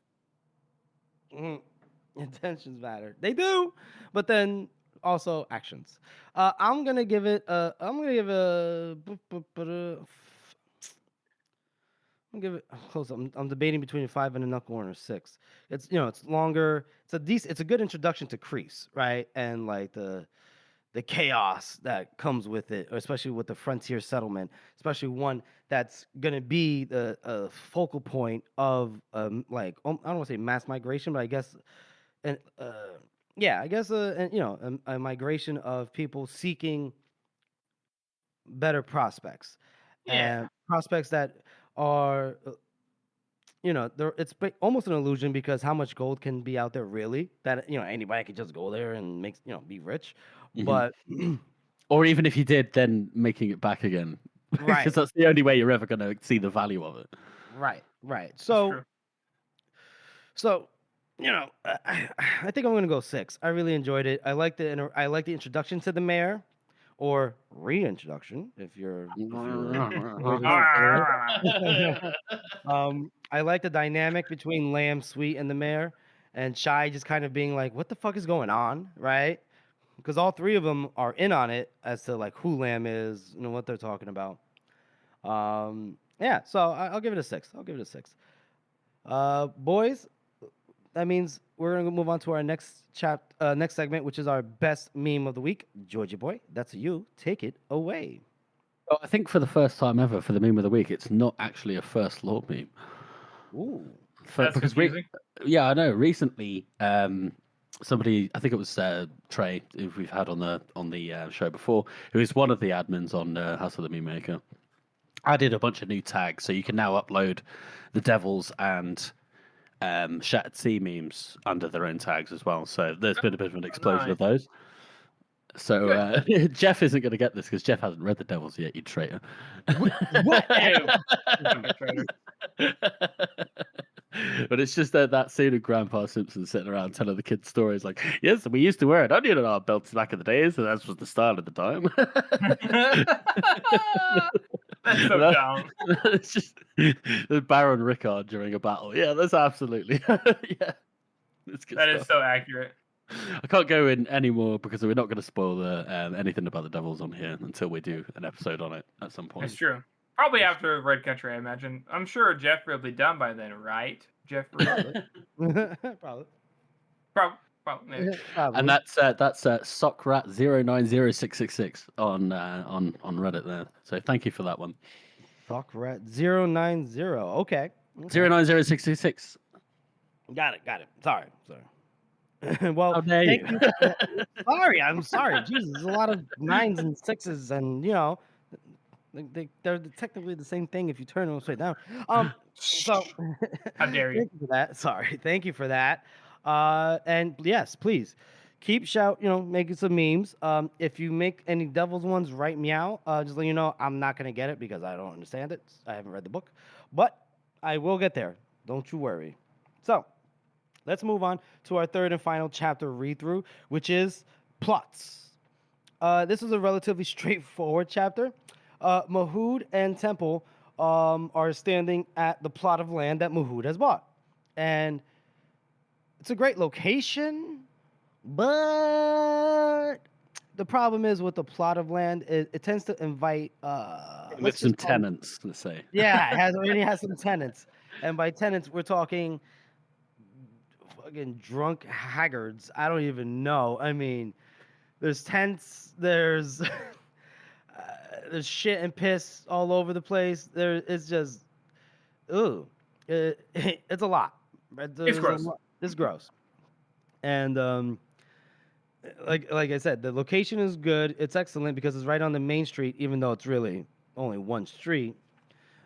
Intentions matter. They do, but then also actions. I'm gonna give it. I'm gonna give it close. I'm debating between a 5 and a knuckle or a 6. It's it's longer. It's a good introduction to Crease, right? And like the chaos that comes with it, especially with the frontier settlement, especially one that's gonna be the focal point of I don't want to say mass migration, but I guess and a migration of people seeking better prospects, and prospects that are it's almost an illusion, because how much gold can be out there really that anybody can just go there and be rich. Mhm. But or even if you did, then making it back again, right, because that's the only way you're ever going to see the value of it. Right. So I think I'm gonna go 6. I really enjoyed it. I like the introduction to the mayor, or reintroduction if you're I like the dynamic between Lamb, Sweet, and the mayor, and Shy just kind of being like, "What the fuck is going on?" Right? Because all three of them are in on it as to like who Lamb is, what they're talking about. Yeah, so I'll give it a 6. I'll give it a 6. Boys, that means we're gonna move on to our next segment, which is our best meme of the week. Georgie boy, that's you. Take it away. Well, I think for the first time ever for the meme of the week, it's not actually a first lord meme. Ooh. That's Because confusing. yeah, I know. Recently, somebody, I think it was Trey, who we've had on the show before, who is one of the admins on House of the Meme Maker, added a bunch of new tags, so you can now upload the Devils and Shattered Sea memes under their own tags as well. So there's been a bit of an explosion of those. So Jeff isn't going to get this because Jeff hasn't read the Devils yet. You traitor! What? Traitor. But it's just that scene of Grandpa Simpson sitting around telling the kids stories like, yes, we used to wear an onion on our belts back in the days, and that was the style at the time. That's so dumb. It's just the Baron Rickard during a battle. Yeah, that's absolutely yeah. It's good That stuff. is so accurate. I can't go in anymore because we're not going to spoil anything about the Devils on here until we do an episode on it at some point. That's true. Probably after Red Country, I imagine. I'm sure Jeffrey will be done by then, right? Jeffrey? Probably. Probably. And that's Sockrat090666 on Reddit there. So thank you for that one. Sockrat090. Okay. 090666. Got it. Sorry. Well, How dare thank you? Sorry, I'm sorry. Jesus, there's a lot of 9s and 6s, and they're technically the same thing if you turn them upside down. So How dare you? Thank you for that. Sorry, thank you for that. And yes, please keep making some memes. If you make any Devils ones, write me out. Just let you know I'm not gonna get it because I don't understand it. I haven't read the book, but I will get there. Don't you worry. So let's move on to our third and final chapter read-through, which is plots. This is a relatively straightforward chapter. Mahood and Temple are standing at the plot of land that Mahood has bought. And it's a great location, but the problem is with the plot of land, it tends to invite... with some tenants, let's say. Yeah, it already has some tenants. And by tenants, we're talking fucking drunk haggards. I don't even know. I mean, there's tents, there's there's shit and piss all over the place. It's just, ooh, it's a lot. It's gross. It's gross. And like I said, the location is good. It's excellent because it's right on the main street, even though it's really only one street.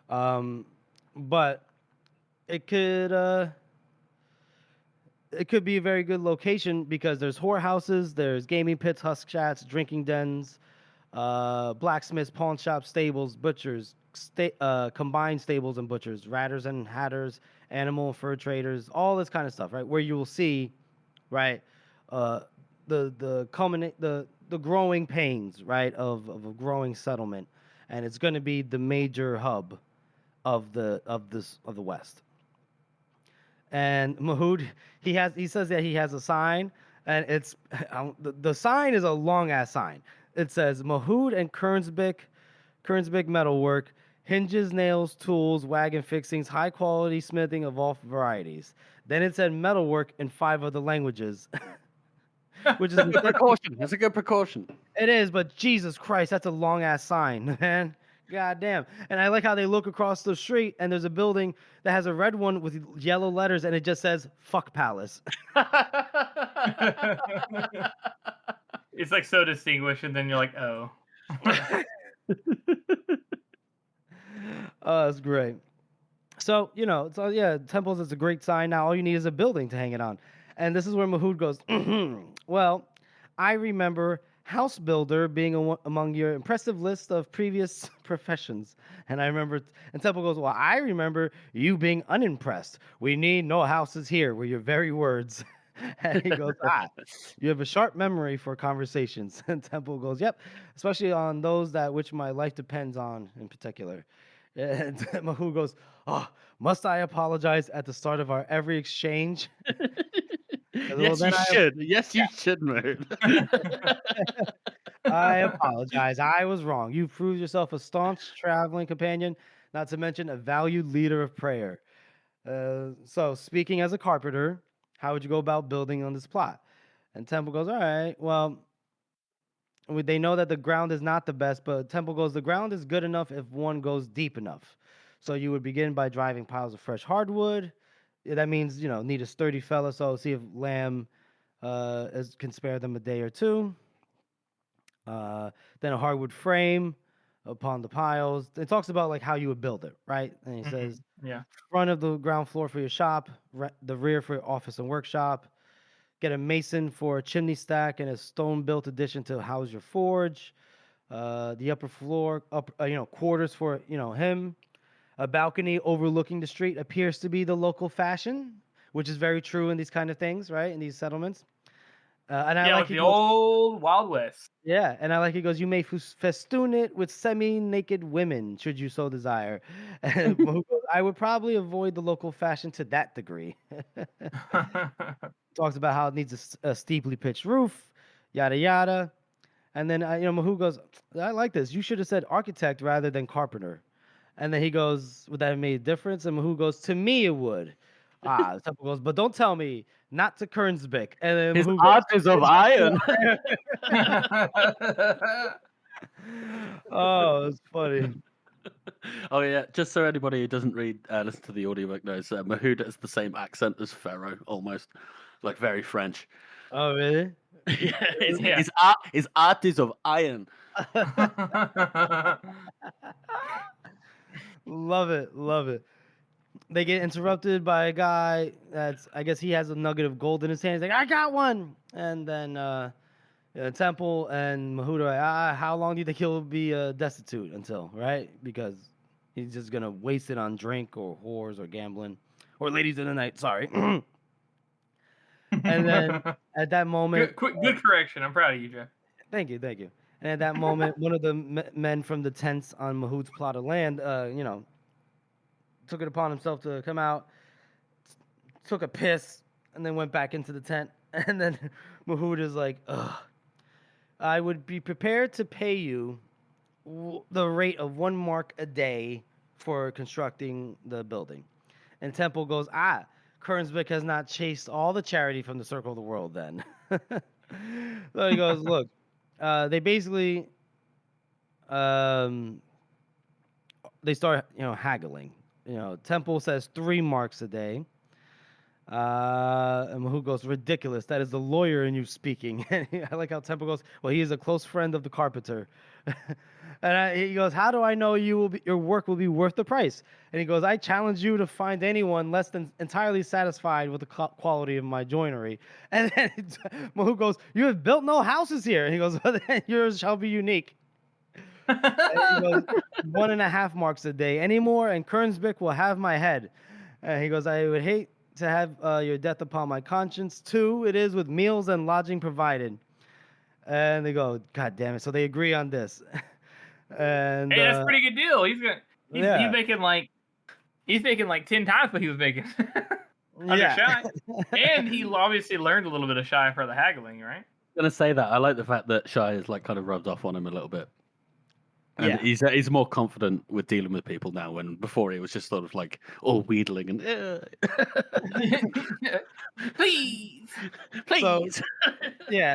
But it could be a very good location because there's whorehouses, there's gaming pits, husk chats, drinking dens, blacksmiths, pawn shops, stables, butchers, combined stables and butchers, ratters and hatters, animal and fur traders, all this kind of stuff, right? Where you will see, right, the growing pains, right, of a growing settlement, and it's going to be the major hub of the West. And Mahood, he says that he has a sign, and it's the sign is a long ass sign. It says Mahood and Kernsbick Metalwork, hinges, nails, tools, wagon fixings, high quality smithing of all varieties. Then it said metalwork in 5 other languages, which is a good precaution. That's a good precaution. It is, but Jesus Christ, that's a long ass sign, man. God damn. And I like how they look across the street and there's a building that has a red one with yellow letters and it just says "Fuck Palace." It's like so distinguished, and then you're like, oh. Oh, that's great. So, Temples is a great sign. Now all you need is a building to hang it on. And this is where Mahood goes, well, I remember house builder being among your impressive list of previous professions. And I remember, and Temple goes, well, I remember you being unimpressed. We need no houses here, were your very words. And he goes, you have a sharp memory for conversations. And Temple goes, yep, especially on those that which my life depends on in particular. And Mahu goes, oh, must I apologize at the start of our every exchange? Yes, you should. Yes, you should, man. I apologize. I was wrong. You proved yourself a staunch traveling companion, not to mention a valued leader of prayer. So, speaking as a carpenter, how would you go about building on this plot? And Temple goes, all right, well, they know that the ground is not the best, but Temple goes, the ground is good enough if one goes deep enough. So you would begin by driving piles of fresh hardwood. That means, need a sturdy fella, so see if Lamb can spare them a day or two. Then a hardwood frame upon the piles. It talks about like how you would build it, right? And he says, front of the ground floor for your shop, the rear for your office and workshop. Get a mason for a chimney stack and a stone-built addition to house your forge. The upper floor, quarters for him. A balcony overlooking the street appears to be the local fashion, which is very true in these kind of things, right? In these settlements. And I like the old Wild West. Yeah, and I like he goes, you may festoon it with semi-naked women, should you so desire. And I would probably avoid the local fashion to that degree. Talks about how it needs a steeply pitched roof, yada yada. And then Mahu goes, I like this. You should have said architect rather than carpenter. And then he goes, would that have made a difference? And Mahu goes, to me it would. The Temple goes, but don't tell me, not to Kernsbeck. And then his art is of iron. Oh, it's funny. Oh yeah, just so anybody who doesn't listen to the audiobook knows, Mahoud has the same accent as Pharaoh, almost, like very French. Oh really? His art is of iron. Love it. They get interrupted by a guy I guess he has a nugget of gold in his hand. He's like, I got one. And then Temple and Mahoud are like, how long do you think he'll be destitute until, right? Because he's just gonna waste it on drink or whores or gambling or ladies in the night. Sorry. And then at that moment, good correction. I'm proud of you, Jeff. Thank you. And at that moment, one of the men from the tents on Mahoud's plot of land, took it upon himself to come out, took a piss, and then went back into the tent. And then Mahoud is like, ugh. I would be prepared to pay you the rate of 1 mark a day for constructing the building. And Temple goes, Kernsbeck has not chased all the charity from the circle of the world then. So he goes, look, they basically, they start, haggling. Temple says 3 marks a day. And Mahoud goes, ridiculous. That is the lawyer in you speaking. And I like how Temple goes, well, he is a close friend of the carpenter. And he goes, how do I know your work will be worth the price? And he goes, I challenge you to find anyone less than entirely satisfied with the quality of my joinery. And then Mahoud goes, you have built no houses here. And he goes, well, then yours shall be unique. And he goes, 1.5 marks a day. Any more, and Kernsbeck will have my head. And he goes, I would hate to have your death upon my conscience. 2, it is with meals and lodging provided. And they go, God damn it. So they agree on this. And hey, that's a pretty good deal. He's making like 10 times what he was making under Shy. And he obviously learned a little bit of Shy for the haggling, right? I'm gonna say that I like the fact that Shy is like kind of rubbed off on him a little bit. And he's more confident with dealing with people now, when before he was just sort of like all wheedling and please.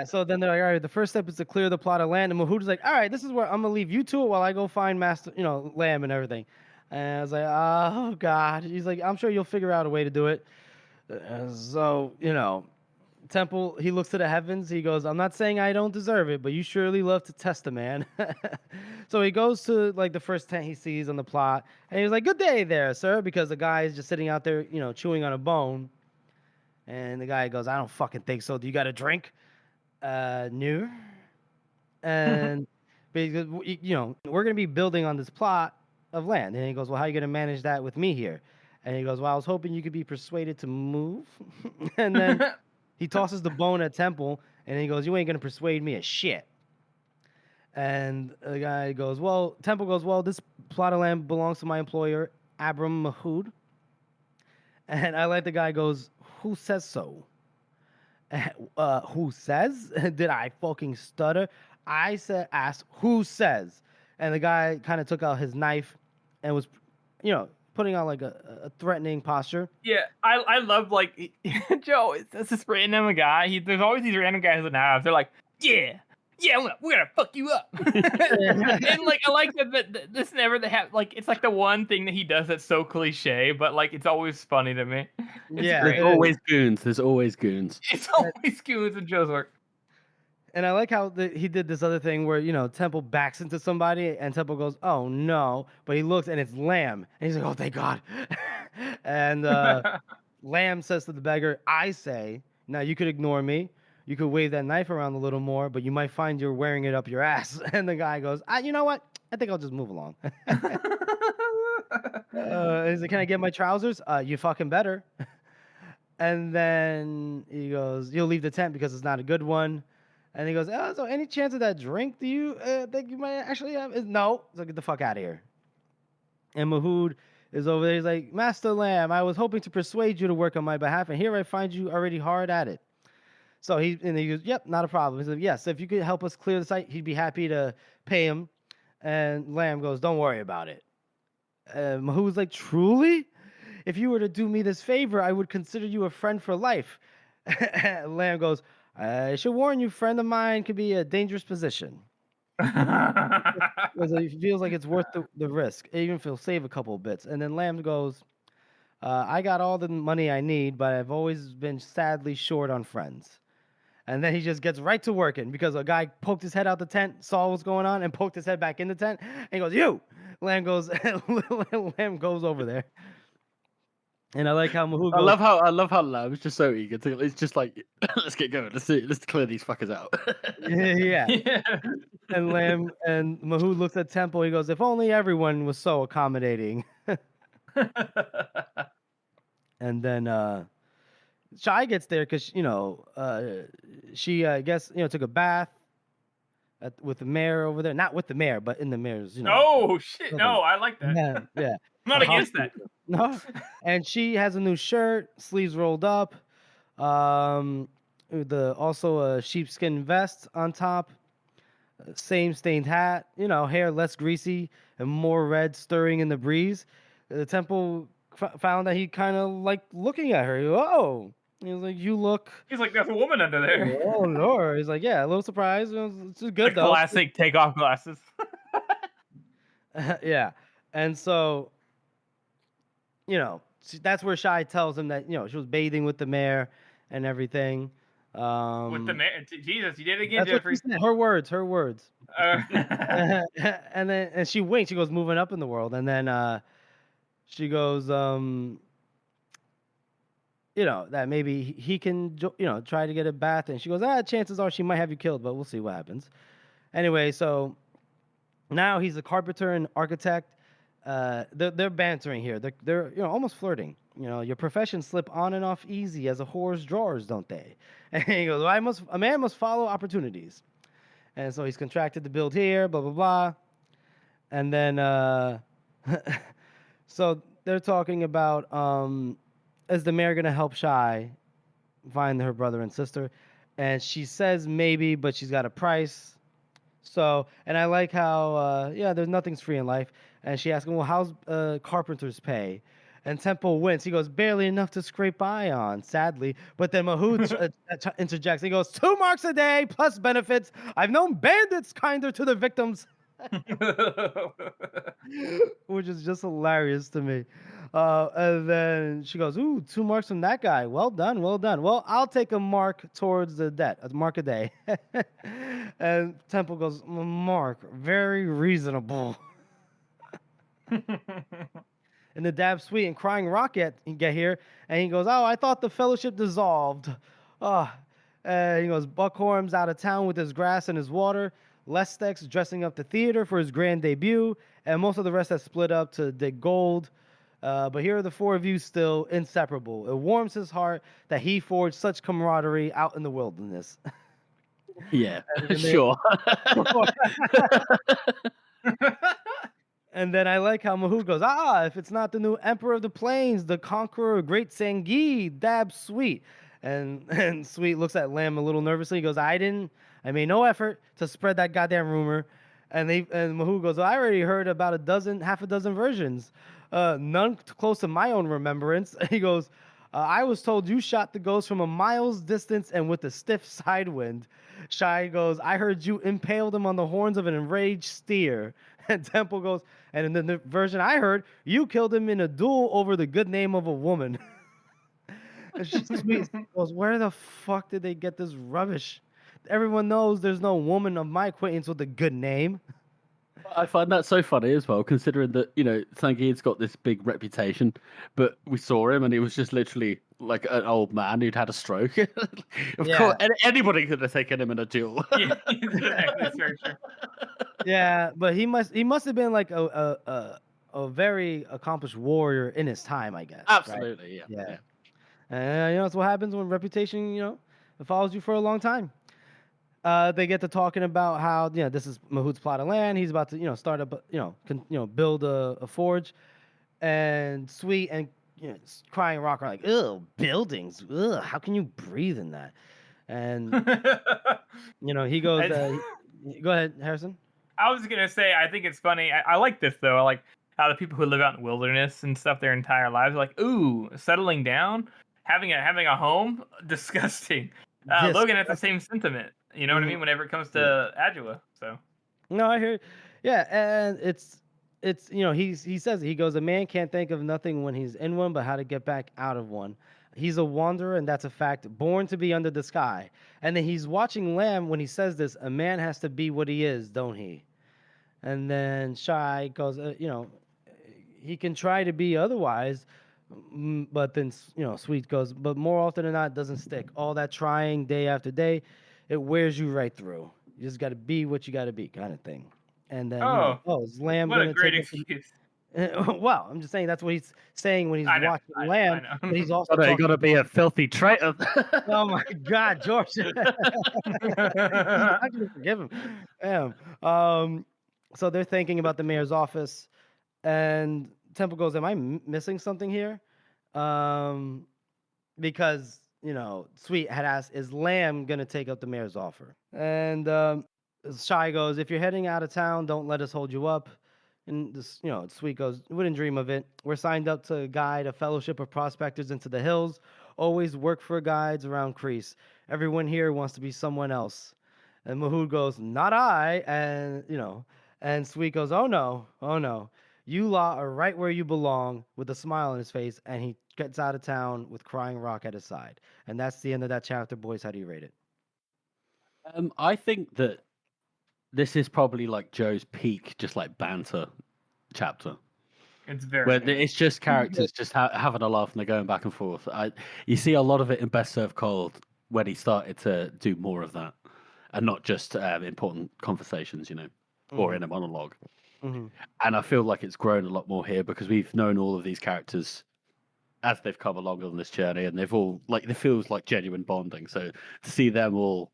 So then they're like, all right, the first step is to clear the plot of land. And Mahoud's like, all right, this is where I'm gonna leave you to it while I go find Master, Lamb and everything. And I was like, oh God. He's like, I'm sure you'll figure out a way to do it. So Temple, he looks to the heavens. He goes, I'm not saying I don't deserve it, but you surely love to test a man. So he goes to like the first tent he sees on the plot, and he's like, good day there, sir, because the guy is just sitting out there, chewing on a bone. And the guy goes, I don't fucking think so. Do you got a drink? No. And because we're gonna be building on this plot of land. And he goes, well, how are you gonna manage that with me here? And he goes, well, I was hoping you could be persuaded to move. And then he tosses the bone at Temple, and he goes, you ain't gonna persuade me a shit. And the guy goes, well, Temple goes, well, this plot of land belongs to my employer, Abram Mahood. And I like the guy goes, who says so? Who says? Did I fucking stutter? I asked, who says? And the guy kind of took out his knife and was, putting on like a threatening posture. Yeah, I love like Joe. It's this random guy. There's always these random guys with knives. They're like, yeah, we're gonna fuck you up. And like I like that this never like it's like the one thing that he does that's so cliche, but like it's always funny to me. It's Yeah, There's always goons. There's always goons. It's always goons in Joe's work. And I like how he did this other thing where, Temple backs into somebody and Temple goes, oh no. But he looks and it's Lamb. And he's like, oh, thank God. And Lamb says to the beggar, I say, now you could ignore me. You could wave that knife around a little more, but you might find you're wearing it up your ass. And the guy goes, you know what? I think I'll just move along. He's like, can I get my trousers? You fucking better. And then he goes, you'll leave the tent because it's not a good one. And he goes, oh, so any chance of that drink do you think you might actually have? No. So get the fuck out of here. And Mahood is over there. He's like, Master Lamb, I was hoping to persuade you to work on my behalf, and here I find you already hard at it. So he goes, yep, not a problem. He said, yes, if you could help us clear the site, he'd be happy to pay him. And Lamb goes, don't worry about it. Mahood's like, truly? If you were to do me this favor, I would consider you a friend for life. Lamb goes, I should warn you, friend of mine could be a dangerous position. Because he feels like it's worth the risk, even if he'll save a couple of bits. And then Lamb goes, I got all the money I need, but I've always been sadly short on friends. And then he just gets right to working because a guy poked his head out the tent, saw what's going on, and poked his head back in the tent. And he goes, you! Lamb goes over there. And I like how Mahood goes, I love how Lamb's just so eager to. It's just like, let's get going. Let's clear these fuckers out. yeah. And Lamb and Mahood looks at Temple. He goes, if only everyone was so accommodating. And then Shy gets there because she I guess took a bath with the mayor over there. Not with the mayor, but in the mayor's. Oh shit! No, I like that. Yeah. I'm not against that. No, and she has a new shirt, sleeves rolled up, also a sheepskin vest on top, same stained hat, hair less greasy and more red stirring in the breeze. The Temple found that he kind of liked looking at her. Oh, he was like, you look. He's like, there's a woman under there. Oh Lord! He's like, yeah, a little surprised. It's good though. Classic take off glasses. Yeah, and so. That's where Shy tells him that, she was bathing with the mayor and everything. With the mayor? Jesus, you did it again, Jeffrey. Her words. And then she winks. She goes, moving up in the world. And then she goes, that maybe he can, try to get a bath. And she goes, chances are she might have you killed, but we'll see what happens. Anyway, so now he's a carpenter and architect. They're bantering here. They're almost flirting. Your professions slip on and off easy as a whore's drawers, don't they? And he goes, well, a man must follow opportunities. And so he's contracted to build here, blah blah blah. And then so they're talking about is the mayor gonna help Shy find her brother and sister? And she says maybe, but she's got a price. So, and I like how, there's nothing's free in life. And she asks him, well, how's carpenter's pay? And Temple wins. He goes, barely enough to scrape by on, sadly. But then Mahood interjects. He goes, 2 marks a day plus benefits. I've known bandits kinder to their victims. Which is just hilarious to me. And then she goes, ooh, 2 marks from that guy. Well done. Well, I'll take a mark towards the debt. A mark a day. And Temple goes, mark, very reasonable. And the dab sweet and crying Rocket get here, and he goes, oh, I thought the fellowship dissolved. He goes, Buckhorn's out of town with his grass and his water. Lestex dressing up the theater for his grand debut, and most of the rest have split up to dig gold. But here are the four of you still inseparable. It warms his heart that he forged such camaraderie out in the wilderness. Yeah, And they- sure. And then I like how Mahout goes, if it's not the new Emperor of the Plains, the Conqueror, Great Sangi, dab Sweet. And Sweet looks at Lamb a little nervously. He goes, I made no effort to spread that goddamn rumor. And Mahout goes, I already heard about half a dozen versions. None close to my own remembrance. He goes, I was told you shot the ghost from a mile's distance and with a stiff side wind. Shai goes, I heard you impaled him on the horns of an enraged steer. And Temple goes, and in the version I heard, you killed him in a duel over the good name of a woman. And she goes, where the fuck did they get this rubbish? Everyone knows there's no woman of my acquaintance with a good name. I find that so funny as well, considering that, Sangeet's got this big reputation, but we saw him and he was just literally like an old man who'd had a stroke. Of course, anybody could have taken him in a duel. Yeah, exactly. That's very true. Yeah, but he must have been like a very accomplished warrior in his time, I guess. Absolutely, right? Yeah. And that's what happens when reputation, it follows you for a long time. They get to talking about how this is Mahout's plot of land. He's about to start up build a forge, and Sweet and Crying Rock are like, ugh, buildings, ugh, how can you breathe in that? And he goes, go ahead, Harrison. I was gonna say, I think it's funny. I like this though. I like how the people who live out in the wilderness and stuff their entire lives are like, ooh, settling down, having a home, disgusting. Logan has the same sentiment. You know what I mean? Whenever it comes to Adua, so. No, I hear. Yeah, and it's he says it. He goes, a man can't think of nothing when he's in one, but how to get back out of one. He's a wanderer, and that's a fact. Born to be under the sky. And then he's watching Lamb when he says this. A man has to be what he is, don't he? And then Shai goes, he can try to be otherwise, but then Sweet goes, but more often than not, it doesn't stick. All that trying day after day, it wears you right through. You just got to be what you got to be, kind of thing. And then, is Lamb what gonna a great take excuse. Well, I'm just saying that's what he's saying when he's watching Lamb. But he's also got to be a filthy traitor. Oh my God, George! I'm not gonna forgive him. Damn. So they're thinking about the mayor's office, and Temple goes, "Am I missing something here?" Because Sweet had asked, "Is Lamb gonna take up the mayor's offer?" And Shai goes, "If you're heading out of town, don't let us hold you up." And this, Sweet goes, "Wouldn't dream of it. We're signed up to guide a fellowship of prospectors into the hills. Always work for guides around Crease. Everyone here wants to be someone else." And Mahout goes, "Not I." And and Sweet goes, "Oh no. You lot are right where you belong," with a smile on his face, and he gets out of town with Crying Rock at his side. And that's the end of that chapter, boys. How do you rate it? I think that this is probably like Joe's peak, just like banter chapter. It's very. Where it's just characters just having a laugh and they're going back and forth. You see a lot of it in Best Served Cold when he started to do more of that, and not just important conversations, or in a monologue. Mm-hmm. And I feel like it's grown a lot more here because we've known all of these characters as they've come along on this journey, and they've all it feels like genuine bonding. So to see them all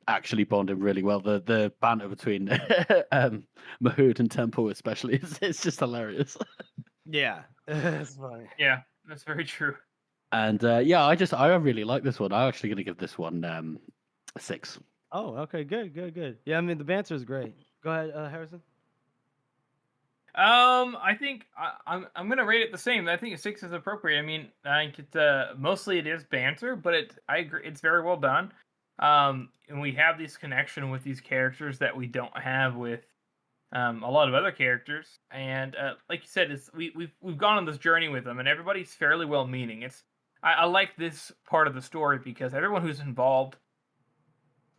actually bonding really well, the banter between Mahout and Temple especially, it's just hilarious. Yeah, that's funny. Yeah, that's very true. And I really like this one. I'm actually going to give this one a 6. Oh, okay, good. Yeah, I mean the banter is great. Go ahead, Harrison. I think I'm gonna rate it the same. I think a 6 is appropriate. I mean, I think it's mostly it is banter, but I agree it's very well done. And we have this connection with these characters that we don't have with a lot of other characters. And like you said, we've gone on this journey with them, and everybody's fairly well meaning. I like this part of the story because everyone who's involved,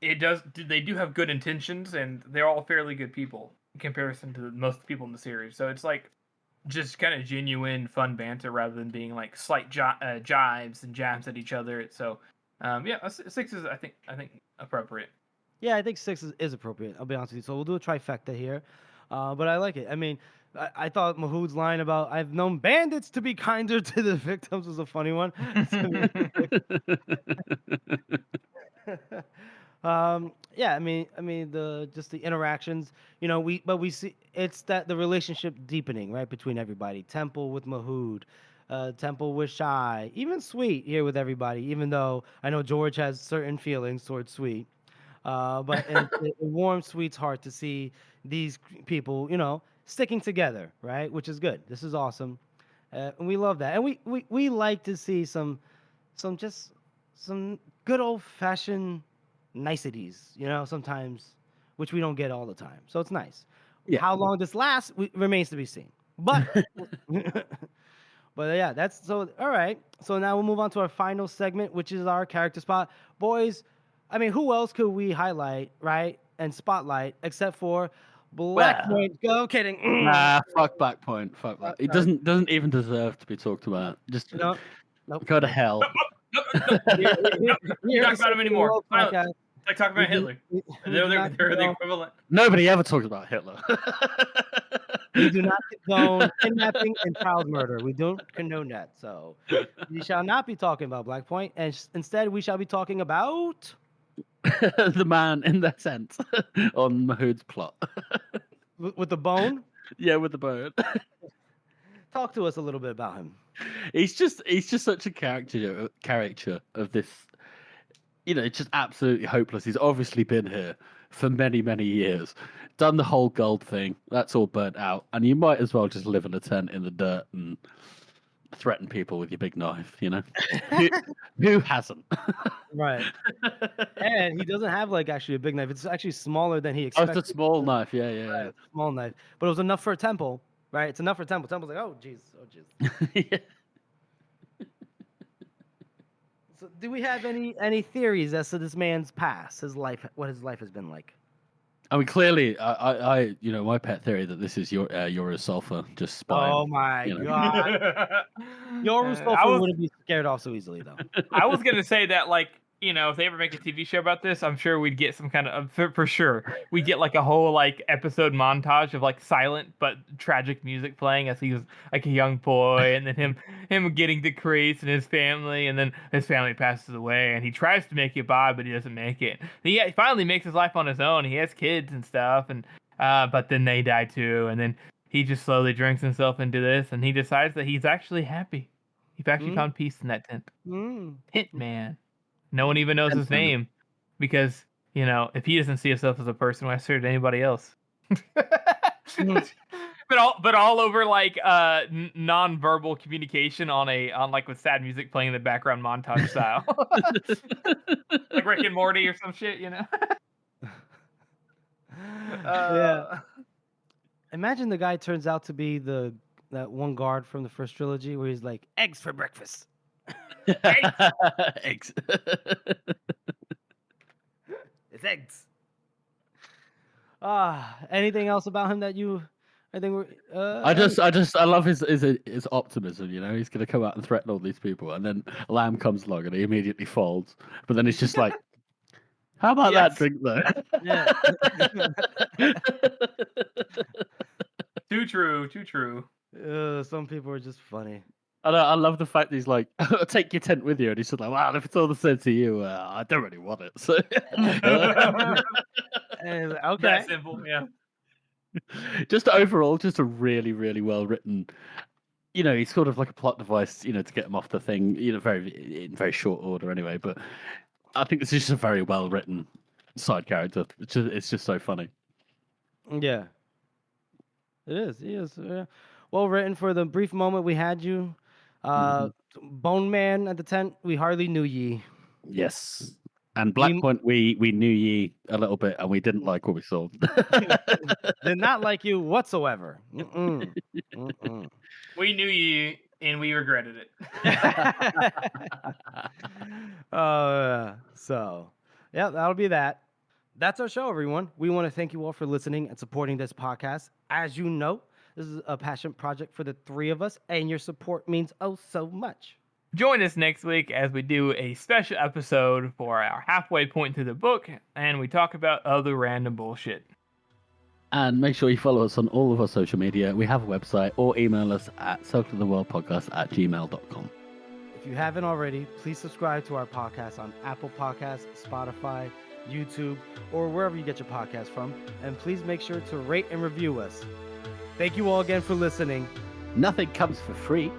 they do have good intentions, and they're all fairly good people in comparison to most people in the series. So it's like just kind of genuine fun banter rather than being like slight jibes and jabs at each other. So 6 is I think appropriate. Yeah, I think 6 is appropriate. I'll be honest with you. So we'll do a trifecta here, but I like it. I mean, I thought Mahood's line about "I've known bandits to be kinder to the victims" was a funny one. Yeah, I mean the just the interactions. We see it's that the relationship deepening right between everybody. Temple with Mahood, Temple with Shy, even Sweet here with everybody. Even though I know George has certain feelings towards Sweet. But it warms Sweet's heart to see these people, sticking together, right? Which is good. This is awesome, and we love that. And we like to see just some good old fashioned niceties, sometimes, which we don't get all the time. So it's nice. Yeah. How long this lasts remains to be seen. But but yeah, that's so all right. So now we'll move on to our final segment, which is our character spot. Boys, I mean, who else could we highlight, right? And spotlight except for Black Well, Point. Go kidding. Nah, fuck Black Point. Fuck that. It Sorry. doesn't even deserve to be talked about. Just No, nope. go to hell. Nope, nope, Here- nope. here Talk is about him the anymore. World Silence. Podcast. It's like talking about We do- Hitler. we- we They're do not the condone- equivalent. Nobody ever talks about Hitler. We do not condone kidnapping and child murder. We don't condone that. So we shall not be talking about Black Point, and instead we shall be talking about. The man in that sense on Mahood's plot. With the bone. Yeah, with the bird. Talk to us a little bit about him. He's just such a caricature of this. It's just absolutely hopeless. He's obviously been here for many, many years, done the whole gold thing. That's all burnt out, and you might as well just live in a tent in the dirt and threaten people with your big knife. Who hasn't? Right. And he doesn't have actually a big knife. It's actually smaller than he Oh, expected. it's a small knife. Yeah. Right, small knife, but it was enough for a Temple. Right. It's enough for Temple. Temple's like, oh jeez, Yeah. So, do we have any theories as to this man's past, his life, what his life has been like? I mean, clearly, I my pet theory that this is your sulfur just spying. Oh my you know. god, Yoru I Sulfur was- wouldn't be scared off so easily though. I was gonna say that, if they ever make a TV show about this, I'm sure we'd get some kind of for sure. We'd get a whole episode montage of silent but tragic music playing as he was a young boy, and then him getting decreased and his family, and then his family passes away, and he tries to make it by, but he doesn't make it. He finally makes his life on his own. He has kids and stuff, and but then they die too, and then he just slowly drinks himself into this, and he decides that he's actually happy. He's actually found peace in that tent. Hitman. No one even knows his name because, if he doesn't see himself as a person, why should anybody else? But all over non-verbal communication on with sad music playing in the background montage style. Like Rick and Morty or some shit, Yeah. Imagine the guy turns out to be that one guard from the first trilogy where he's like, eggs for breakfast. Eggs. It's eggs. Anything else about him that you? I think we're. I love his optimism. He's gonna come out and threaten all these people, and then Lamb comes along and he immediately folds. But then it's just like, how about that drink though? Yeah. Too true. Some people are just funny. I love the fact that he's like, take your tent with you, and he's sort of like, well, if it's all the same to you, I don't really want it. So, And, okay. That simple, yeah. just overall, just a really, really well written. He's sort of like a plot device, to get him off the thing. In very short order, anyway. But I think this is just a very well written side character. It's just so funny. Yeah. It is. He is. Well written for the brief moment we had you. Bone Man at the tent, we hardly knew ye. Yes. And Black Point, we knew ye a little bit, and we didn't like what we saw. Did not like you whatsoever. Mm-mm. Mm-mm. We knew you, and we regretted it. So, yeah, that'll be that. That's our show, everyone. We want to thank you all for listening and supporting this podcast. As you know, this is a passion project for the three of us, and your support means oh so much. Join us next week as we do a special episode for our halfway point through the book, and we talk about other random bullshit. And make sure you follow us on all of our social media. We have a website, or email us at circleoftheworldpodcast@gmail.com. If you haven't already, please subscribe to our podcast on Apple Podcasts, Spotify, YouTube, or wherever you get your podcast from. And please make sure to rate and review us. Thank you all again for listening. Nothing comes for free.